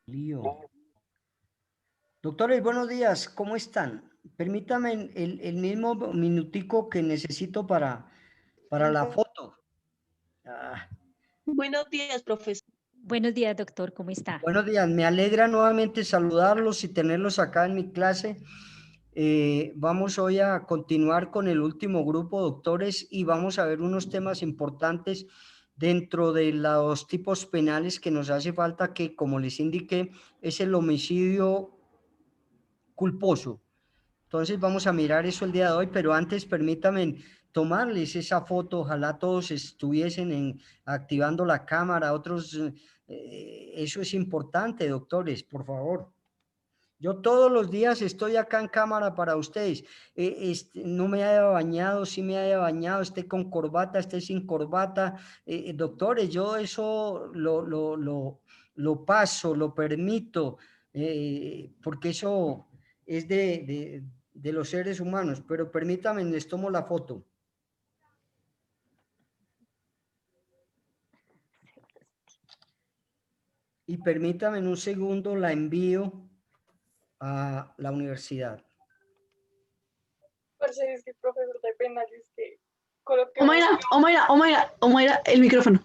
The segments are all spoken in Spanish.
Lío. Doctores, buenos días, ¿cómo están? Permítame el mismo minutico que necesito para la foto. Ah, Buenos días, profesor. Buenos días, doctor, ¿cómo está? buenos días, me alegra nuevamente saludarlos y tenerlos acá en mi clase. Vamos hoy a continuar con el último grupo, doctores, y vamos a ver unos temas importantes dentro de los tipos penales que nos hace falta, que como les indiqué, es el homicidio culposo. Entonces vamos a mirar eso el día de hoy, pero antes permítanme tomarles esa foto. Ojalá todos estuviesen activando la cámara, otros, eso es importante, doctores, por favor. Yo todos los días estoy acá en cámara para ustedes. No me haya bañado, sí me haya bañado, esté con corbata, esté sin corbata. Doctores, yo eso lo paso, lo permito, porque eso es de los seres humanos. Pero permítanme, les tomo la foto. Y permítanme en un segundo, la envío a la universidad. Parce, es que profesor de penales que coloqué. Omaira, el micrófono.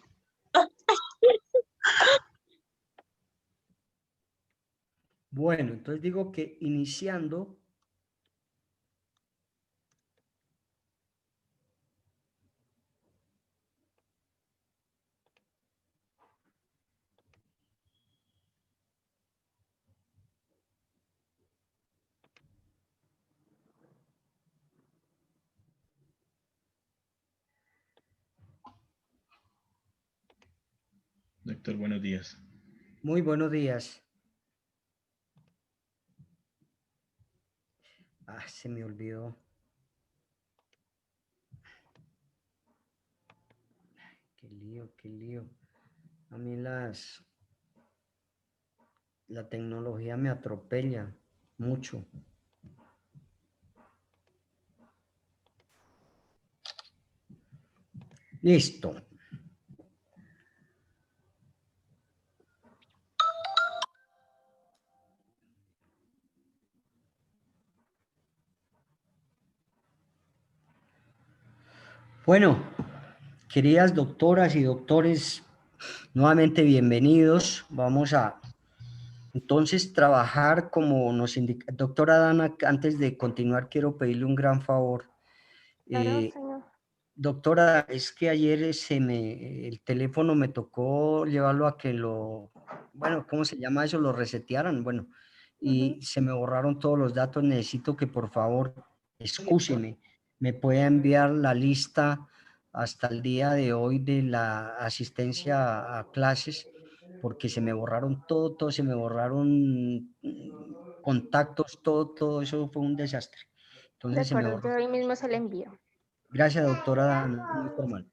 Bueno, entonces digo que iniciando. Doctor, buenos días. Muy buenos días. Ah, se me olvidó. Qué lío, qué lío. A mí la tecnología me atropella mucho. Listo. Bueno, queridas doctoras y doctores, nuevamente bienvenidos. Vamos a entonces trabajar como nos indica. Doctora Dana, antes de continuar quiero pedirle un gran favor. Claro, señor. Doctora, es que ayer el teléfono me tocó llevarlo a que bueno, ¿cómo se llama eso? Lo resetearan, bueno, y se me borraron todos los datos. Necesito que por favor, excúseme, me pueda enviar la lista hasta el día de hoy de la asistencia a clases, porque se me borraron todo, se me borraron contactos, todo eso fue un desastre. De Entonces se me acuerdo, yo borró. hoy mismo se le envío. Gracias, doctora Dana, muy formal.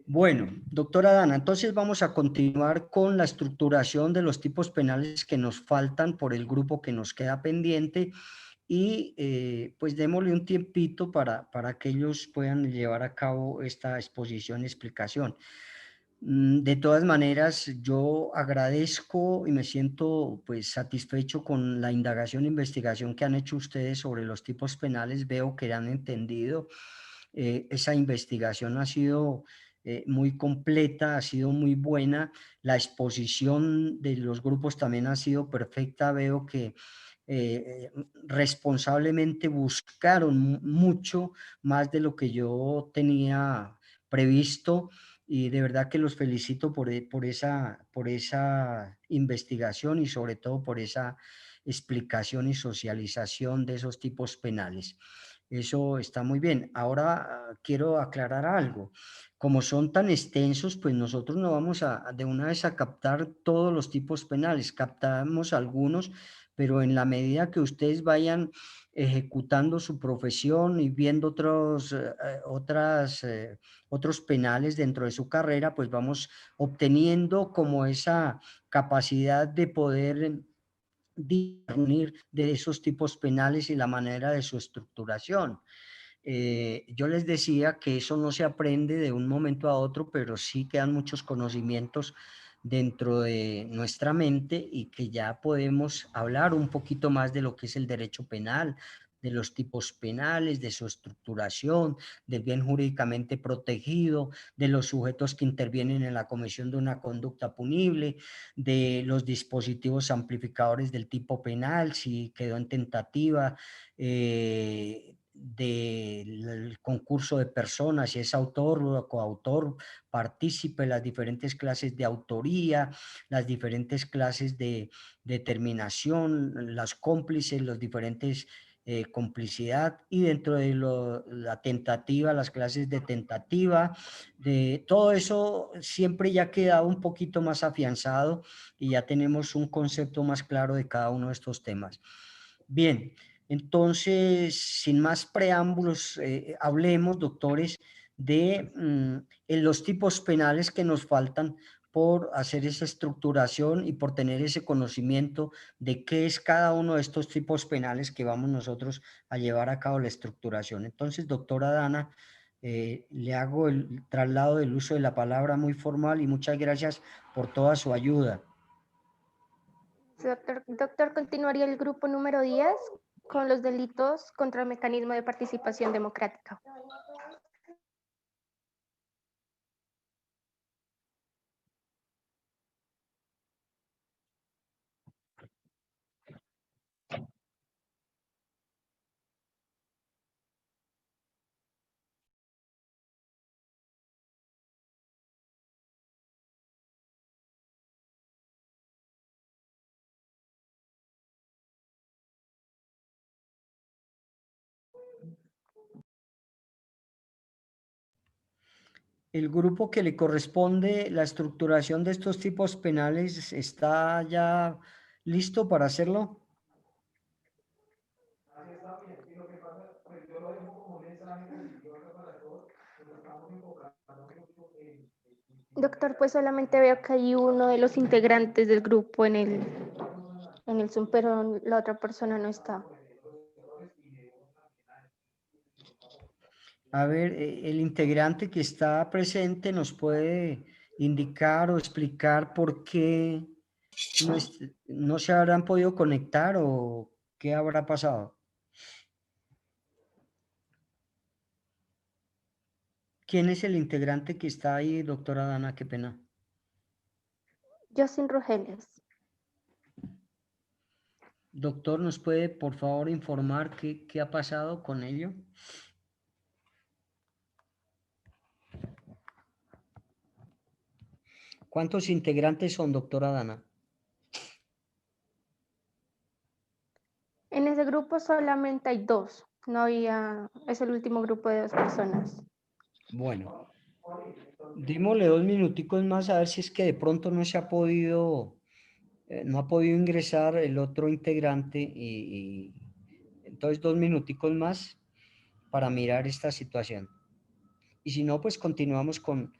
Bueno, doctora Dana, entonces vamos a continuar con la estructuración de los tipos penales que nos faltan por el grupo que nos queda pendiente y pues démosle un tiempito para que ellos puedan llevar a cabo esta exposición y explicación. De todas maneras, yo agradezco y me siento pues satisfecho con la indagación e investigación que han hecho ustedes sobre los tipos penales. Veo que han entendido. Esa investigación ha sido muy completa, ha sido muy buena. La exposición de los grupos también ha sido perfecta. Veo que responsablemente buscaron mucho más de lo que yo tenía previsto, y de verdad que los felicito por esa investigación y sobre todo por esa explicación y socialización de esos tipos penales. Eso está muy bien. Ahora quiero aclarar algo. Como son tan extensos, pues nosotros no vamos de una vez a captar todos los tipos penales. Captamos algunos, pero en la medida que ustedes vayan ejecutando su profesión y viendo otros penales dentro de su carrera, pues vamos obteniendo como esa capacidad de poder discernir de esos tipos penales y la manera de su estructuración. Yo les decía que eso no se aprende de un momento a otro, pero sí quedan muchos conocimientos dentro de nuestra mente y que ya podemos hablar un poquito más de lo que es el derecho penal, de los tipos penales, de su estructuración, del bien jurídicamente protegido, de los sujetos que intervienen en la comisión de una conducta punible, de los dispositivos amplificadores del tipo penal, si quedó en tentativa, del concurso de personas, si es autor o coautor, partícipe, las diferentes clases de autoría, las diferentes clases de determinación, las cómplices, los diferentes complicidad y dentro de la tentativa, las clases de tentativa, de todo eso siempre ya queda un poquito más afianzado y ya tenemos un concepto más claro de cada uno de estos temas. Bien, entonces, sin más preámbulos, hablemos, doctores, de en los tipos penales que nos faltan por hacer esa estructuración y por tener ese conocimiento de qué es cada uno de estos tipos penales que vamos nosotros a llevar a cabo la estructuración. Entonces, doctora Dana, le hago el traslado del uso de la palabra muy formal y muchas gracias por toda su ayuda. Doctor, continuaría el grupo número 10 con los delitos contra el mecanismo de participación democrática. El grupo que le corresponde la estructuración de estos tipos penales está ya listo para hacerlo. Doctor, pues solamente veo que hay uno de los integrantes del grupo en el Zoom, pero la otra persona no está. A ver, el integrante que está presente nos puede indicar o explicar por qué no se habrán podido conectar o qué habrá pasado. ¿Quién es el integrante que está ahí, doctora Dana? Qué pena. Justin Rogeles. Doctor, ¿nos puede por favor informar qué ha pasado con ello? ¿Cuántos integrantes son, doctora Dana? En ese grupo solamente hay dos. No había, es el último grupo de 2 personas. Bueno, démosle 2 minuticos más a ver si es que de pronto no se ha podido, no ha podido ingresar el otro integrante y entonces 2 minuticos más para mirar esta situación. Y si no, pues continuamos con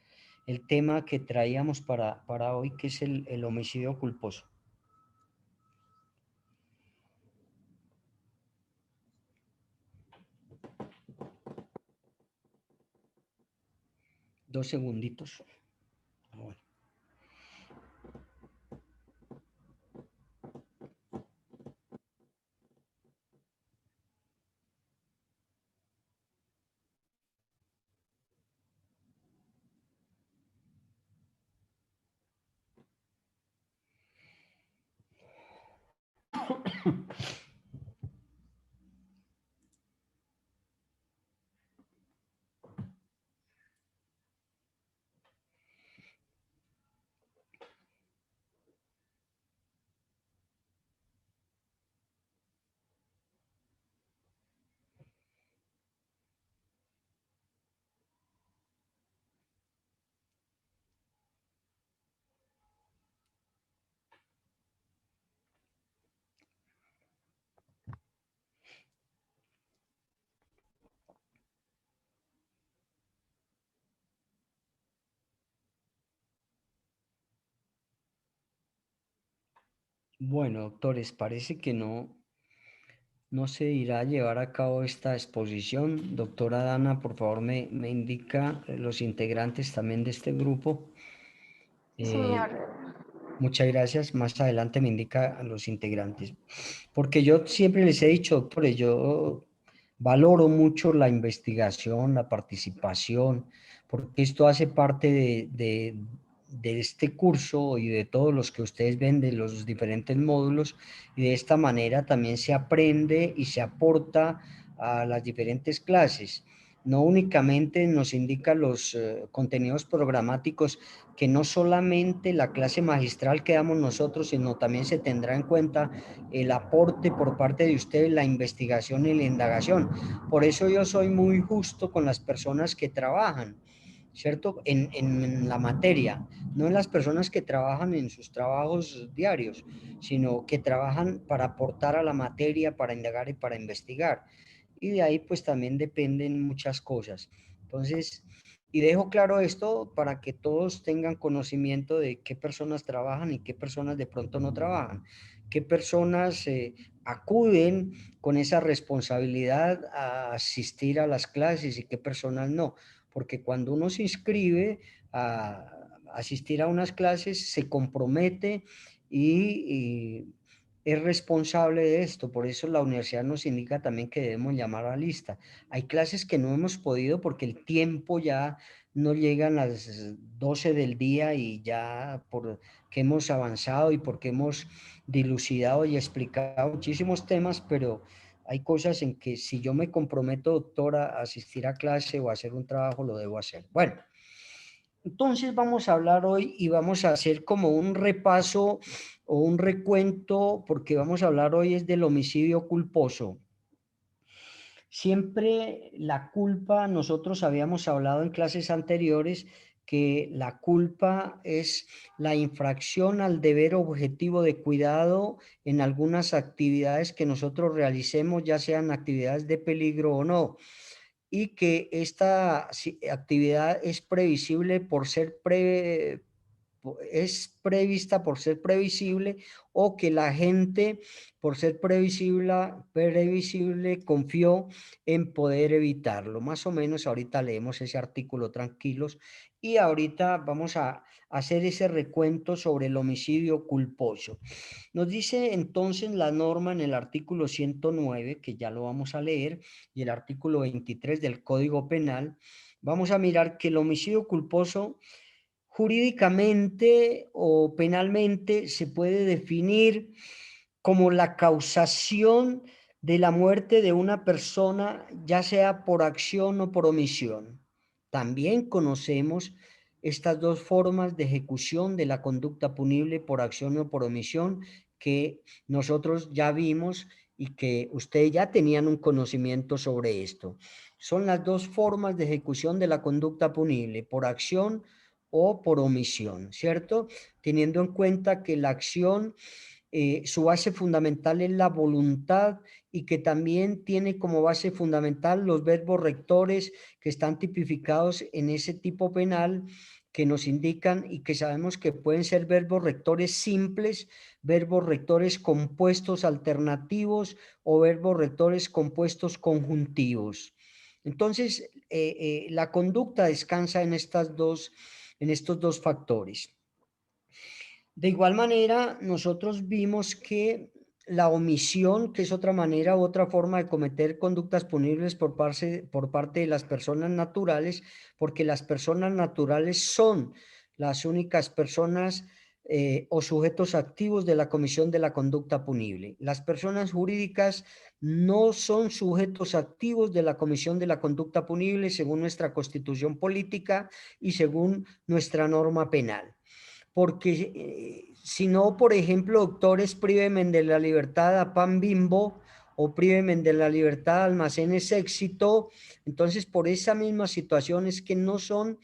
el tema que traíamos para hoy, que es el homicidio culposo. Dos segunditos. Bueno. Bueno, doctores, parece que no se irá a llevar a cabo esta exposición. Doctora Dana, por favor, me indica los integrantes también de este grupo. Señor, Muchas gracias. Más adelante me indica a los integrantes. Porque yo siempre les he dicho, doctores, yo valoro mucho la investigación, la participación, porque esto hace parte de este curso y de todos los que ustedes ven de los diferentes módulos, y de esta manera también se aprende y se aporta a las diferentes clases. No únicamente nos indican los contenidos programáticos, que no solamente la clase magistral que damos nosotros, sino también se tendrá en cuenta el aporte por parte de ustedes, la investigación y la indagación. Por eso yo soy muy justo con las personas que trabajan, ¿cierto? En la materia, no en las personas que trabajan en sus trabajos diarios, sino que trabajan para aportar a la materia, para indagar y para investigar. Y de ahí pues también dependen muchas cosas. Entonces, y dejo claro esto para que todos tengan conocimiento de qué personas trabajan y qué personas de pronto no trabajan, qué personas acuden con esa responsabilidad a asistir a las clases y qué personas no, porque cuando uno se inscribe a asistir a unas clases, se compromete y es responsable de esto. Por eso la universidad nos indica también que debemos llamar a la lista. Hay clases que no hemos podido porque el tiempo ya no llega a las 12 del día, y ya porque hemos avanzado y porque hemos dilucidado y explicado muchísimos temas, pero hay cosas en que si yo me comprometo, doctora, a asistir a clase o a hacer un trabajo, lo debo hacer. Bueno, entonces vamos a hablar hoy y vamos a hacer como un repaso o un recuento, porque vamos a hablar hoy es del homicidio culposo. Siempre la culpa, nosotros habíamos hablado en clases anteriores que la culpa es la infracción al deber objetivo de cuidado en algunas actividades que nosotros realicemos, ya sean actividades de peligro o no, y que esta actividad es previsible por ser es prevista por ser previsible, o que la gente por ser previsible confió en poder evitarlo. Más o menos ahorita leemos ese artículo tranquilos, y ahorita vamos a hacer ese recuento sobre el homicidio culposo. Nos dice entonces la norma en el artículo 109, que ya lo vamos a leer, y el artículo 23 del Código Penal. Vamos a mirar que el homicidio culposo jurídicamente o penalmente se puede definir como la causación de la muerte de una persona, ya sea por acción o por omisión. También conocemos estas dos formas de ejecución de la conducta punible por acción o por omisión, que nosotros ya vimos y que ustedes ya tenían un conocimiento sobre esto. Son las dos formas de ejecución de la conducta punible, por acción o por omisión, ¿cierto? Teniendo en cuenta que la acción, su base fundamental es la voluntad, y que también tiene como base fundamental los verbos rectores que están tipificados en ese tipo penal, que nos indican y que sabemos que pueden ser verbos rectores simples, verbos rectores compuestos alternativos o verbos rectores compuestos conjuntivos. Entonces, la conducta descansa en estos dos factores. De igual manera, nosotros vimos que la omisión, que es otra manera, otra forma de cometer conductas punibles por parte de las personas naturales, porque las personas naturales son las únicas personas o sujetos activos de la comisión de la conducta punible. Las personas jurídicas no son sujetos activos de la comisión de la conducta punible según nuestra Constitución política y según nuestra norma penal. Porque si no, por ejemplo, doctores, prívenme de la libertad a Pan Bimbo, o prívenme de la libertad a Almacenes Éxito. Entonces, por esa misma situación es que no son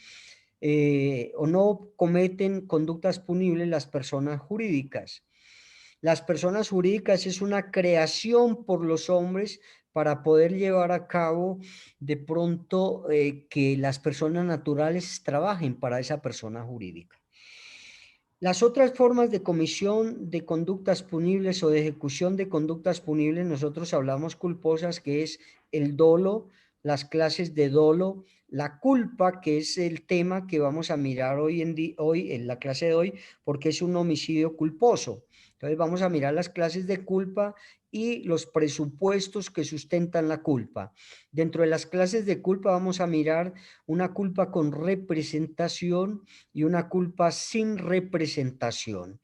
o no cometen conductas punibles las personas jurídicas. Las personas jurídicas es una creación por los hombres para poder llevar a cabo de pronto que las personas naturales trabajen para esa persona jurídica. Las otras formas de comisión de conductas punibles o de ejecución de conductas punibles, nosotros hablamos culposas, que es el dolo, las clases de dolo, la culpa, que es el tema que vamos a mirar hoy en la clase de hoy, porque es un homicidio culposo. Entonces vamos a mirar las clases de culpa y los presupuestos que sustentan la culpa. Dentro de las clases de culpa vamos a mirar una culpa con representación y una culpa sin representación.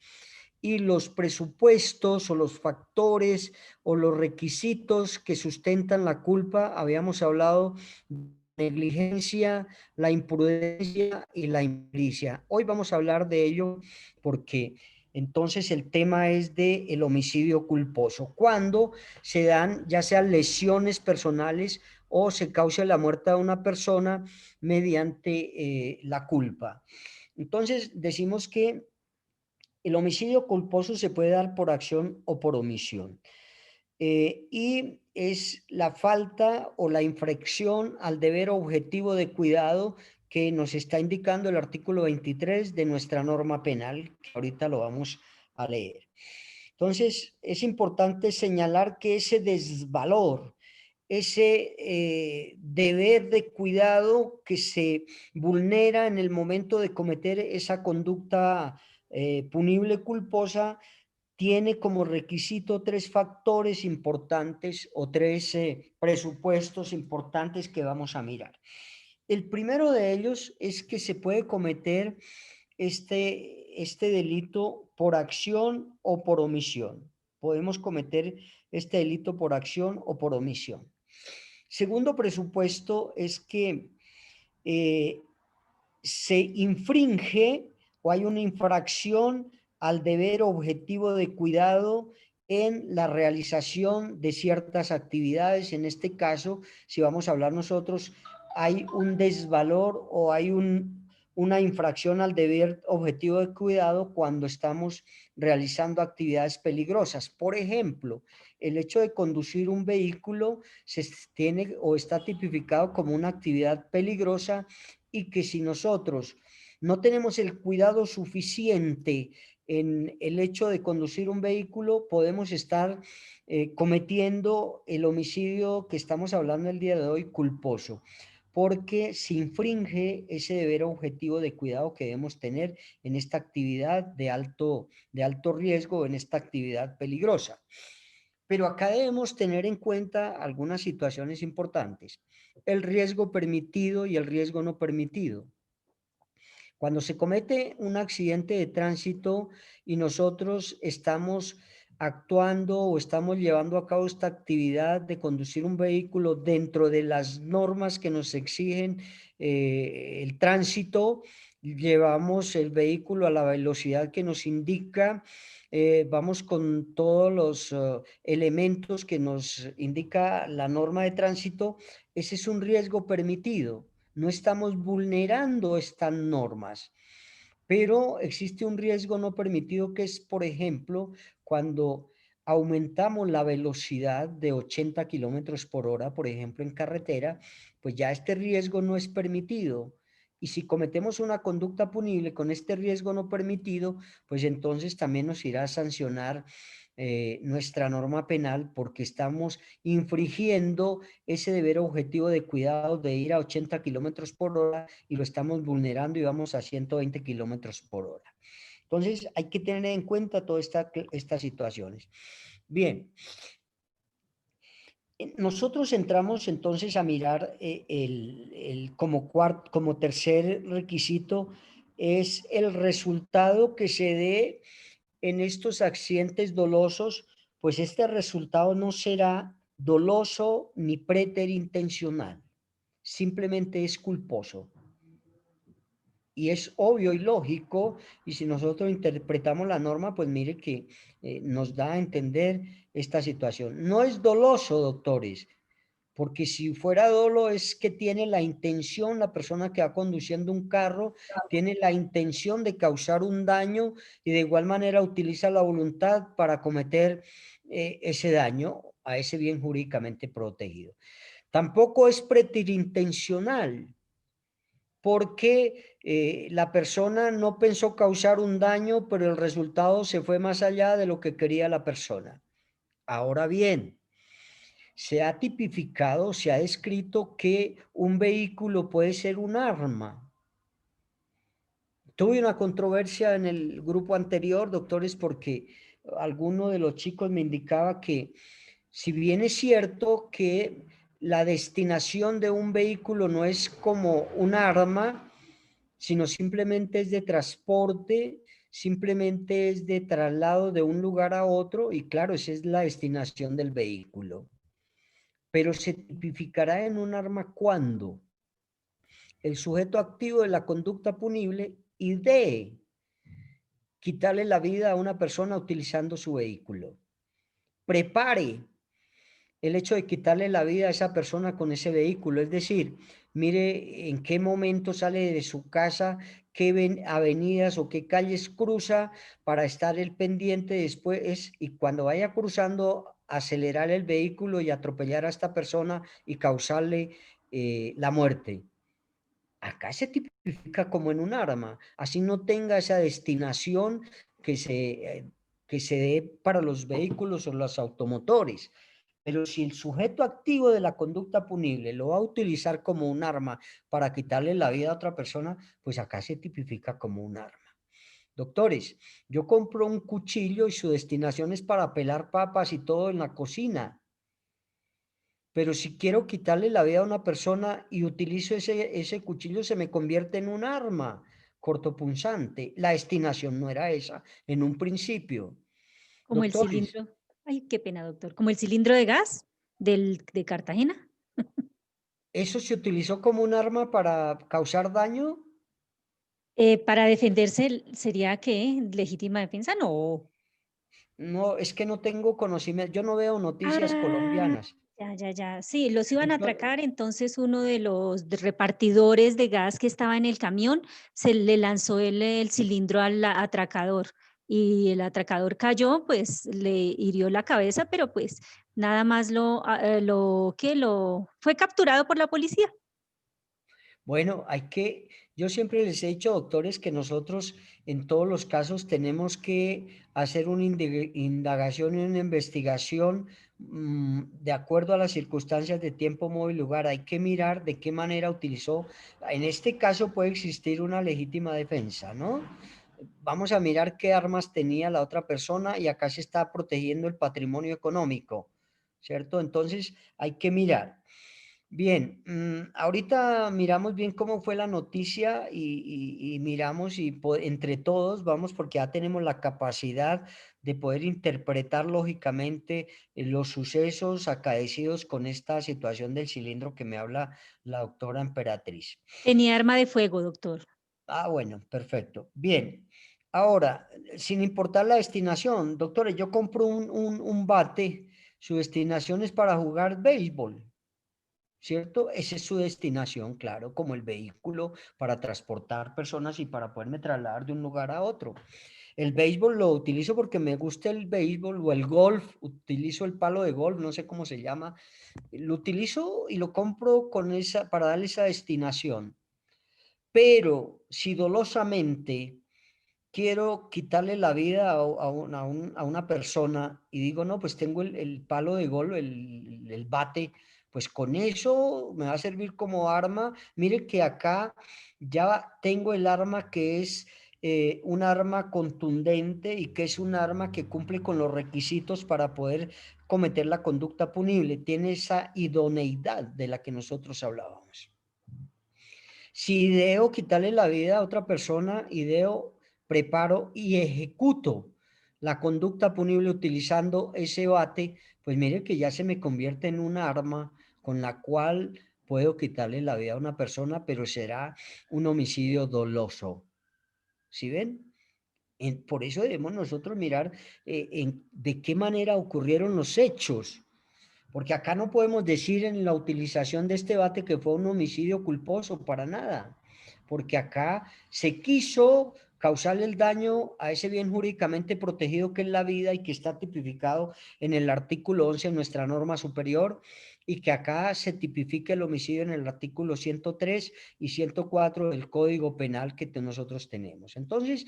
Y los presupuestos o los factores o los requisitos que sustentan la culpa, habíamos hablado de negligencia, la imprudencia y la impericia. Hoy vamos a hablar de ello porque entonces el tema es de el homicidio culposo, cuando se dan ya sean lesiones personales o se causa la muerte de una persona mediante la culpa. Entonces decimos que el homicidio culposo se puede dar por acción o por omisión. Y es la falta o la infracción al deber objetivo de cuidado que nos está indicando el artículo 23 de nuestra norma penal, que ahorita lo vamos a leer. Entonces, es importante señalar que ese desvalor, ese deber de cuidado que se vulnera en el momento de cometer esa conducta punible culposa, tiene como requisito tres factores importantes o tres presupuestos importantes que vamos a mirar. El primero de ellos es que se puede cometer este delito por acción o por omisión. Podemos cometer este delito por acción o por omisión. Segundo presupuesto es que se infringe o hay una infracción al deber objetivo de cuidado en la realización de ciertas actividades. En este caso, si vamos a hablar nosotros, hay un desvalor o hay una infracción al deber objetivo de cuidado cuando estamos realizando actividades peligrosas. Por ejemplo, el hecho de conducir un vehículo se tiene o está tipificado como una actividad peligrosa, y que si nosotros no tenemos el cuidado suficiente en el hecho de conducir un vehículo, podemos estar cometiendo el homicidio que estamos hablando el día de hoy culposo, porque se infringe ese deber objetivo de cuidado que debemos tener en esta actividad de alto riesgo, en esta actividad peligrosa. Pero acá debemos tener en cuenta algunas situaciones importantes: el riesgo permitido y el riesgo no permitido. Cuando se comete un accidente de tránsito y nosotros estamos actuando o estamos llevando a cabo esta actividad de conducir un vehículo dentro de las normas que nos exigen el tránsito, llevamos el vehículo a la velocidad que nos indica, vamos con todos los elementos que nos indica la norma de tránsito, ese es un riesgo permitido. No estamos vulnerando estas normas, pero existe un riesgo no permitido que es, por ejemplo, cuando aumentamos la velocidad de 80 kilómetros por hora, por ejemplo, en carretera, pues ya este riesgo no es permitido. Y si cometemos una conducta punible con este riesgo no permitido, pues entonces también nos irá a sancionar nuestra norma penal, porque estamos infringiendo ese deber objetivo de cuidado de ir a 80 kilómetros por hora y lo estamos vulnerando y vamos a 120 kilómetros por hora. Entonces hay que tener en cuenta todas estas situaciones. Bien, nosotros entramos entonces a mirar como tercer requisito es el resultado que se dé en estos accidentes dolosos, pues este resultado no será doloso ni preterintencional, simplemente es culposo. Y es obvio y lógico, y si nosotros interpretamos la norma, pues mire que nos da a entender esta situación. No es doloso, doctores, porque si fuera dolo es que tiene la intención, la persona que va conduciendo un carro, tiene la intención de causar un daño y de igual manera utiliza la voluntad para cometer ese daño a ese bien jurídicamente protegido. Tampoco es preterintencional, porque la persona no pensó causar un daño, pero el resultado se fue más allá de lo que quería la persona. Ahora bien, se ha tipificado, se ha descrito que un vehículo puede ser un arma. Tuve una controversia en el grupo anterior, doctores, porque alguno de los chicos me indicaba que si bien es cierto que la destinación de un vehículo no es como un arma, sino simplemente es de transporte, simplemente es de traslado de un lugar a otro, y claro, esa es la destinación del vehículo. Pero se tipificará en un arma cuando el sujeto activo de la conducta punible idee quitarle la vida a una persona utilizando su vehículo. Prepare el hecho de quitarle la vida a esa persona con ese vehículo, es decir, mire en qué momento sale de su casa, qué avenidas o qué calles cruza para estar el pendiente después y cuando vaya cruzando acelerar el vehículo y atropellar a esta persona y causarle la muerte. Acá se tipifica como en un arma, así no tenga esa destinación que se dé para los vehículos o los automotores. Pero si el sujeto activo de la conducta punible lo va a utilizar como un arma para quitarle la vida a otra persona, pues acá se tipifica como un arma. Doctores, yo compro un cuchillo y su destinación es para pelar papas y todo en la cocina. Pero si quiero quitarle la vida a una persona y utilizo ese cuchillo, se me convierte en un arma cortopunzante. La destinación no era esa en un principio. Como el Doctores, cilindro, ay, qué pena, doctor, como el cilindro de gas de Cartagena. ¿eso se utilizó como un arma para causar daño? Para defenderse, ¿sería qué? ¿Legítima defensa? No. No, es que no tengo conocimiento, yo no veo noticias Ah, colombianas. ya. Sí, los iban a Entonces, atracar, entonces uno de los repartidores de gas que estaba en el camión se le lanzó el cilindro al atracador y el atracador cayó, pues le hirió la cabeza, pero pues nada más lo fue capturado por la policía. bueno, yo siempre les he dicho, doctores, que nosotros en todos los casos tenemos que hacer una indagación y una investigación de acuerdo a las circunstancias de tiempo, modo y lugar. Hay que mirar de qué manera utilizó. En este caso puede existir una legítima defensa, ¿no? Vamos a mirar qué armas tenía la otra persona y acá se está protegiendo el patrimonio económico, ¿cierto? Entonces hay que mirar. Bien, ahorita miramos bien cómo fue la noticia y miramos y entre todos vamos porque ya tenemos la capacidad de poder interpretar lógicamente los sucesos acaecidos con esta situación del cilindro que me habla la doctora Emperatriz. Tenía arma de fuego, doctor. Ah, bueno, perfecto. Bien, ahora, sin importar la destinación, doctores, yo compro un bate, su destinación es para jugar béisbol. ¿Cierto? Esa es su destinación, claro, como el vehículo para transportar personas y para poderme trasladar de un lugar a otro. El béisbol lo utilizo porque me gusta el béisbol o el golf, utilizo el palo de golf, no sé cómo se llama, lo utilizo y lo compro para darle esa destinación. Pero si dolosamente quiero quitarle la vida a una persona y digo, no, pues tengo el palo de golf, el bate, pues con eso me va a servir como arma. Mire que acá ya tengo el arma que es un arma contundente y que es un arma que cumple con los requisitos para poder cometer la conducta punible. Tiene esa idoneidad de la que nosotros hablábamos. Si ideo quitarle la vida a otra persona, preparo y ejecuto la conducta punible utilizando ese bate, pues mire que ya se me convierte en un arma con la cual puedo quitarle la vida a una persona, pero será un homicidio doloso. ¿Sí ven? Por eso debemos nosotros mirar de qué manera ocurrieron los hechos. Porque acá no podemos decir en la utilización de este bate que fue un homicidio culposo, para nada. Porque acá se quiso causarle el daño a ese bien jurídicamente protegido que es la vida y que está tipificado en el artículo 11 de nuestra norma superior y que acá se tipifica el homicidio en el artículo 103 y 104 del Código Penal que nosotros tenemos. Entonces,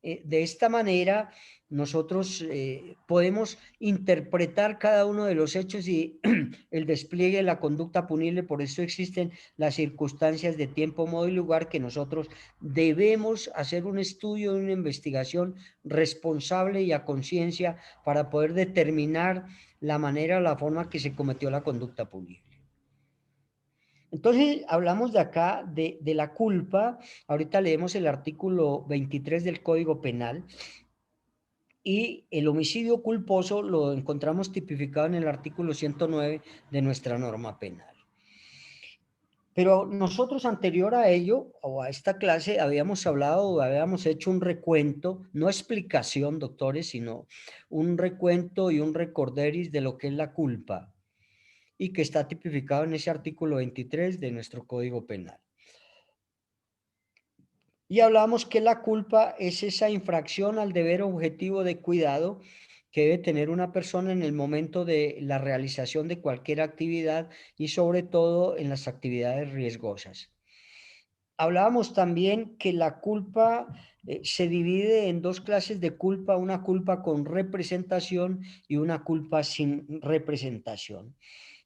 de esta manera nosotros podemos interpretar cada uno de los hechos y el despliegue de la conducta punible. Por eso existen las circunstancias de tiempo, modo y lugar que nosotros debemos hacer un estudio, una investigación responsable y a conciencia para poder determinar la manera, la forma que se cometió la conducta punible. Entonces, hablamos de acá de la culpa. Ahorita leemos el artículo 23 del Código Penal. Y el homicidio culposo lo encontramos tipificado en el artículo 109 de nuestra norma penal. Pero nosotros anterior a ello, o a esta clase, habíamos hablado, habíamos hecho un recuento, no explicación, doctores, sino un recuento y un recorderis de lo que es la culpa y que está tipificado en ese artículo 23 de nuestro Código Penal. Y hablamos que la culpa es esa infracción al deber objetivo de cuidado que debe tener una persona en el momento de la realización de cualquier actividad y sobre todo en las actividades riesgosas. Hablábamos también que la culpa se divide en dos clases de culpa, una culpa con representación y una culpa sin representación.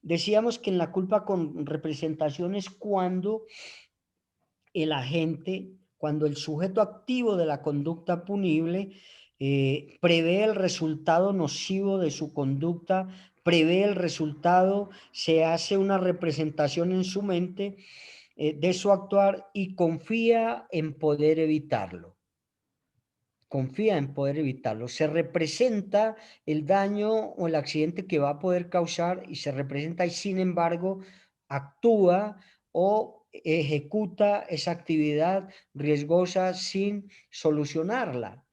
Decíamos que en la culpa con representación es cuando el agente, cuando el sujeto activo de la conducta punible prevé el resultado nocivo de su conducta, prevé el resultado, se hace una representación en su mente de su actuar y confía en poder evitarlo. Confía en poder evitarlo. Se representa el daño o el accidente que va a poder causar y se representa y sin embargo actúa o ejecuta esa actividad riesgosa sin solucionarla.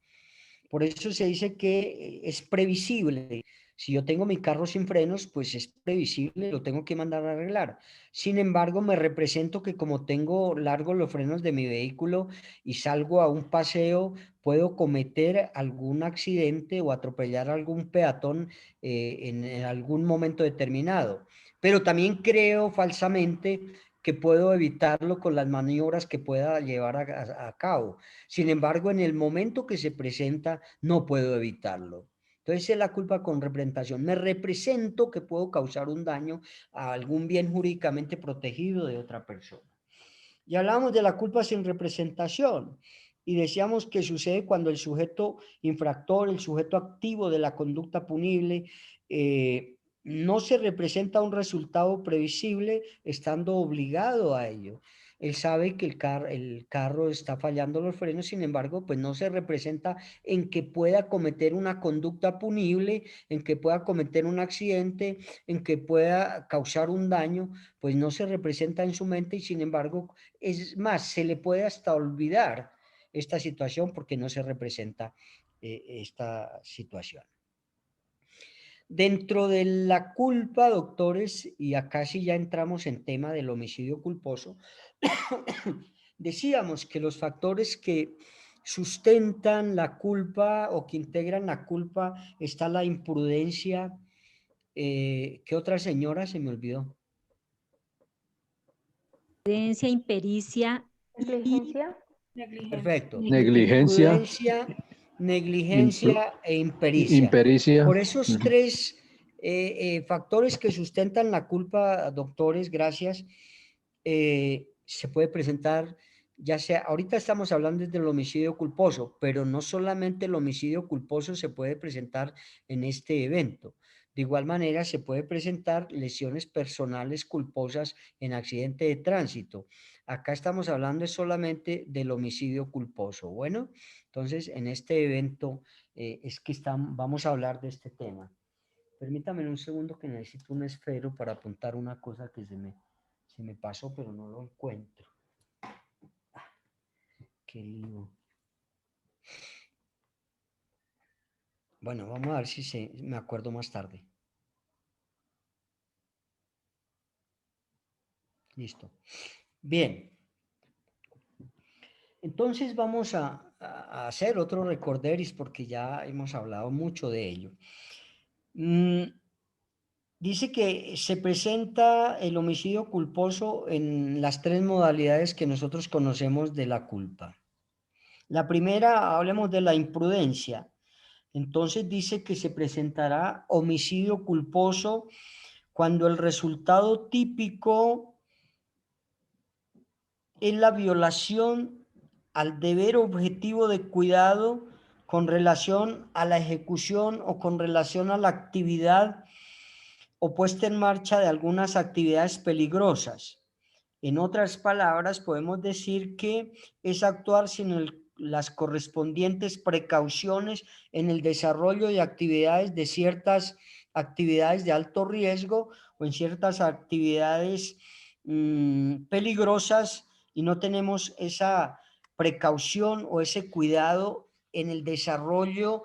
Por eso se dice que es previsible. Si yo tengo mi carro sin frenos, pues es previsible, lo tengo que mandar a arreglar. Sin embargo, me represento que como tengo largos los frenos de mi vehículo y salgo a un paseo, puedo cometer algún accidente o atropellar a algún peatón en algún momento determinado. Pero también creo falsamente que puedo evitarlo con las maniobras que pueda llevar a cabo. Sin embargo, en el momento que se presenta, no puedo evitarlo. Entonces es la culpa con representación. Me represento que puedo causar un daño a algún bien jurídicamente protegido de otra persona. Y hablamos de la culpa sin representación. Y decíamos que sucede cuando el sujeto infractor, el sujeto activo de la conducta punible, no se representa un resultado previsible estando obligado a ello. Él sabe que el carro está fallando los frenos, sin embargo, pues no se representa en que pueda cometer una conducta punible, en que pueda cometer un accidente, en que pueda causar un daño, pues no se representa en su mente y sin embargo, es más, se le puede hasta olvidar esta situación porque no se representa esta situación. Dentro de la culpa, doctores, y acá sí ya entramos en tema del homicidio culposo, decíamos que los factores que sustentan la culpa o que integran la culpa está la imprudencia. ¿Qué otra señora se me olvidó? Prudencia, impericia y Negligencia. Perfecto. Negligencia, Imprudencia, negligencia e impericia. impericia. Por esos tres factores que sustentan la culpa, doctores, gracias, se puede presentar, ya sea, ahorita estamos hablando del homicidio culposo, pero no solamente el homicidio culposo se puede presentar en este evento. De igual manera, se puede presentar lesiones personales culposas en accidente de tránsito. Acá estamos hablando solamente del homicidio culposo. Bueno, entonces en este evento es que vamos a hablar de este tema. Permítame un segundo que necesito un esfero para apuntar una cosa que se me pasó, pero no lo encuentro. Qué lío. Bueno, vamos a ver si me acuerdo más tarde. Listo. Bien. Entonces vamos a hacer otro recorderis porque ya hemos hablado mucho de ello. Dice que se presenta el homicidio culposo en las tres modalidades que nosotros conocemos de la culpa. La primera, hablemos de la imprudencia. Entonces dice que se presentará homicidio culposo cuando el resultado típico es la violación al deber objetivo de cuidado con relación a la ejecución o con relación a la actividad o puesta en marcha de algunas actividades peligrosas. En otras palabras, podemos decir que es actuar sin las correspondientes precauciones en el desarrollo de actividades de ciertas actividades de alto riesgo o en ciertas actividades peligrosas y no tenemos esa precaución o ese cuidado en el desarrollo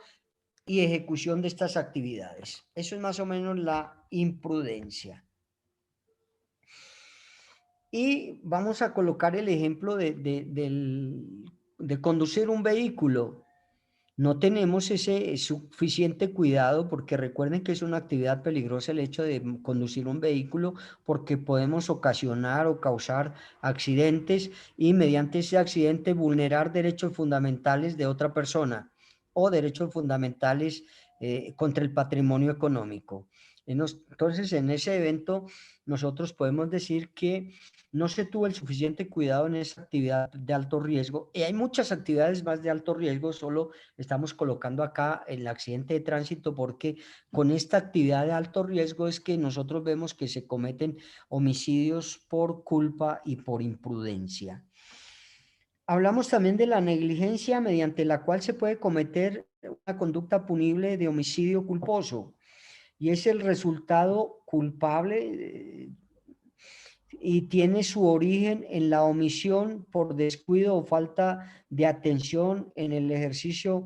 y ejecución de estas actividades. Eso es más o menos la imprudencia. Y vamos a colocar el ejemplo de conducir un vehículo. No tenemos ese suficiente cuidado porque recuerden que es una actividad peligrosa el hecho de conducir un vehículo porque podemos ocasionar o causar accidentes y mediante ese accidente vulnerar derechos fundamentales de otra persona o derechos fundamentales contra el patrimonio económico. Entonces, en ese evento, nosotros podemos decir que no se tuvo el suficiente cuidado en esa actividad de alto riesgo. Y hay muchas actividades más de alto riesgo, solo estamos colocando acá el accidente de tránsito porque con esta actividad de alto riesgo es que nosotros vemos que se cometen homicidios por culpa y por imprudencia. Hablamos también de la negligencia mediante la cual se puede cometer una conducta punible de homicidio culposo y es el resultado culpable y tiene su origen en la omisión por descuido o falta de atención en el ejercicio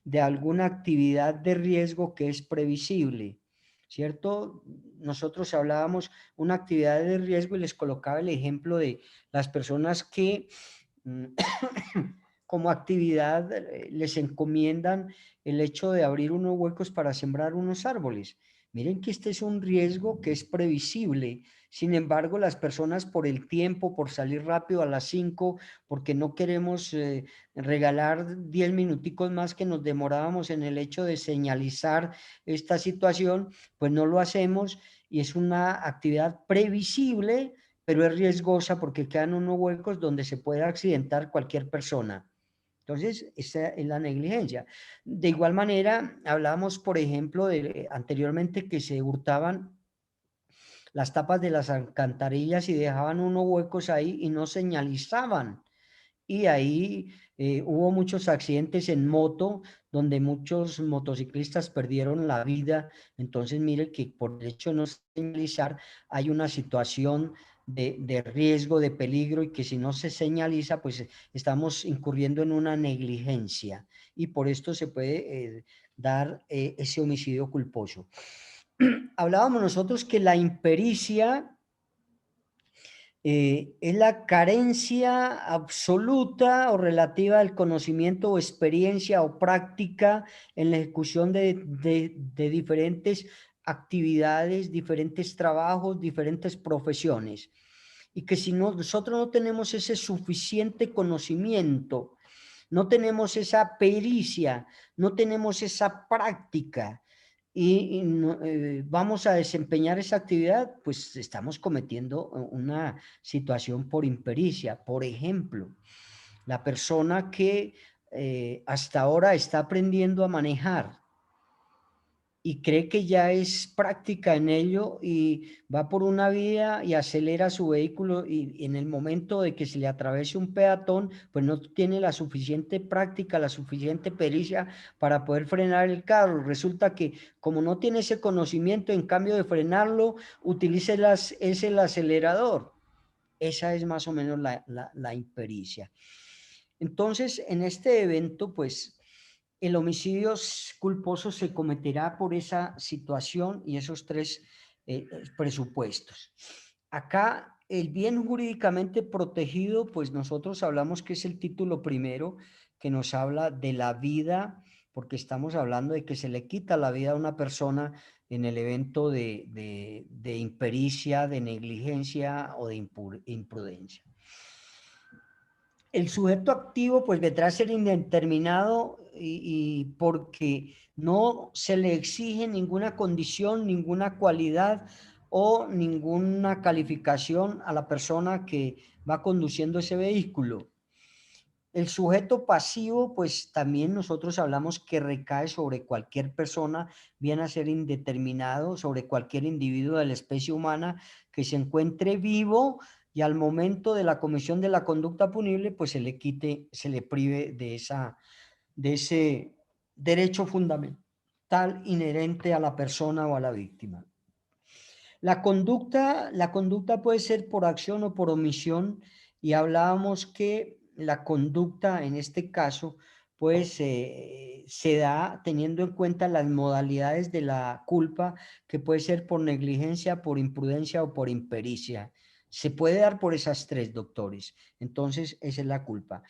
de alguna actividad de riesgo que es previsible, ¿cierto? Nosotros hablábamos una actividad de riesgo y les colocaba el ejemplo de las personas que como actividad les encomiendan el hecho de abrir unos huecos para sembrar unos árboles. Miren que este es un riesgo que es previsible. Sin embargo, las personas por el tiempo, por salir rápido a las 5, porque no queremos regalar 10 minuticos más que nos demorábamos en el hecho de señalizar esta situación, pues no lo hacemos y es una actividad previsible, pero es riesgosa porque quedan unos huecos donde se puede accidentar cualquier persona. Entonces, esa es la negligencia. De igual manera, hablábamos, por ejemplo, anteriormente que se hurtaban las tapas de las alcantarillas y dejaban unos huecos ahí y no señalizaban. Y ahí hubo muchos accidentes en moto donde muchos motociclistas perdieron la vida. Entonces, mire que por el hecho de no señalizar hay una situación de riesgo, de peligro y que si no se señaliza, pues estamos incurriendo en una negligencia y por esto se puede dar ese homicidio culposo. Hablábamos nosotros que la impericia es la carencia absoluta o relativa del conocimiento o experiencia o práctica en la ejecución de diferentes actividades, diferentes trabajos, diferentes profesiones. Y que si nosotros no tenemos ese suficiente conocimiento, no tenemos esa pericia, no tenemos esa práctica, y vamos a desempeñar esa actividad, pues estamos cometiendo una situación por impericia. Por ejemplo, la persona que hasta ahora está aprendiendo a manejar y cree que ya es práctica en ello y va por una vía y acelera su vehículo y en el momento de que se le atravese un peatón, pues no tiene la suficiente práctica, la suficiente pericia para poder frenar el carro. Resulta que como no tiene ese conocimiento, en cambio de frenarlo, utiliza es el acelerador. Esa es más o menos la impericia. Entonces, en este evento, pues el homicidio culposo se cometerá por esa situación y esos tres presupuestos. Acá el bien jurídicamente protegido, pues nosotros hablamos que es el título primero que nos habla de la vida, porque estamos hablando de que se le quita la vida a una persona en el evento de impericia, de negligencia o de imprudencia. El sujeto activo pues vendrá a ser indeterminado y porque no se le exige ninguna condición, ninguna cualidad o ninguna calificación a la persona que va conduciendo ese vehículo. El sujeto pasivo, pues también nosotros hablamos que recae sobre cualquier persona, viene a ser indeterminado, sobre cualquier individuo de la especie humana que se encuentre vivo y al momento de la comisión de la conducta punible, pues se le quite, se le prive de ese derecho fundamental inherente a la persona o a la víctima. La conducta puede ser por acción o por omisión y hablábamos que la conducta en este caso pues se da teniendo en cuenta las modalidades de la culpa que puede ser por negligencia, por imprudencia o por impericia. Se puede dar por esas tres, doctores. Entonces, esa es la culpa.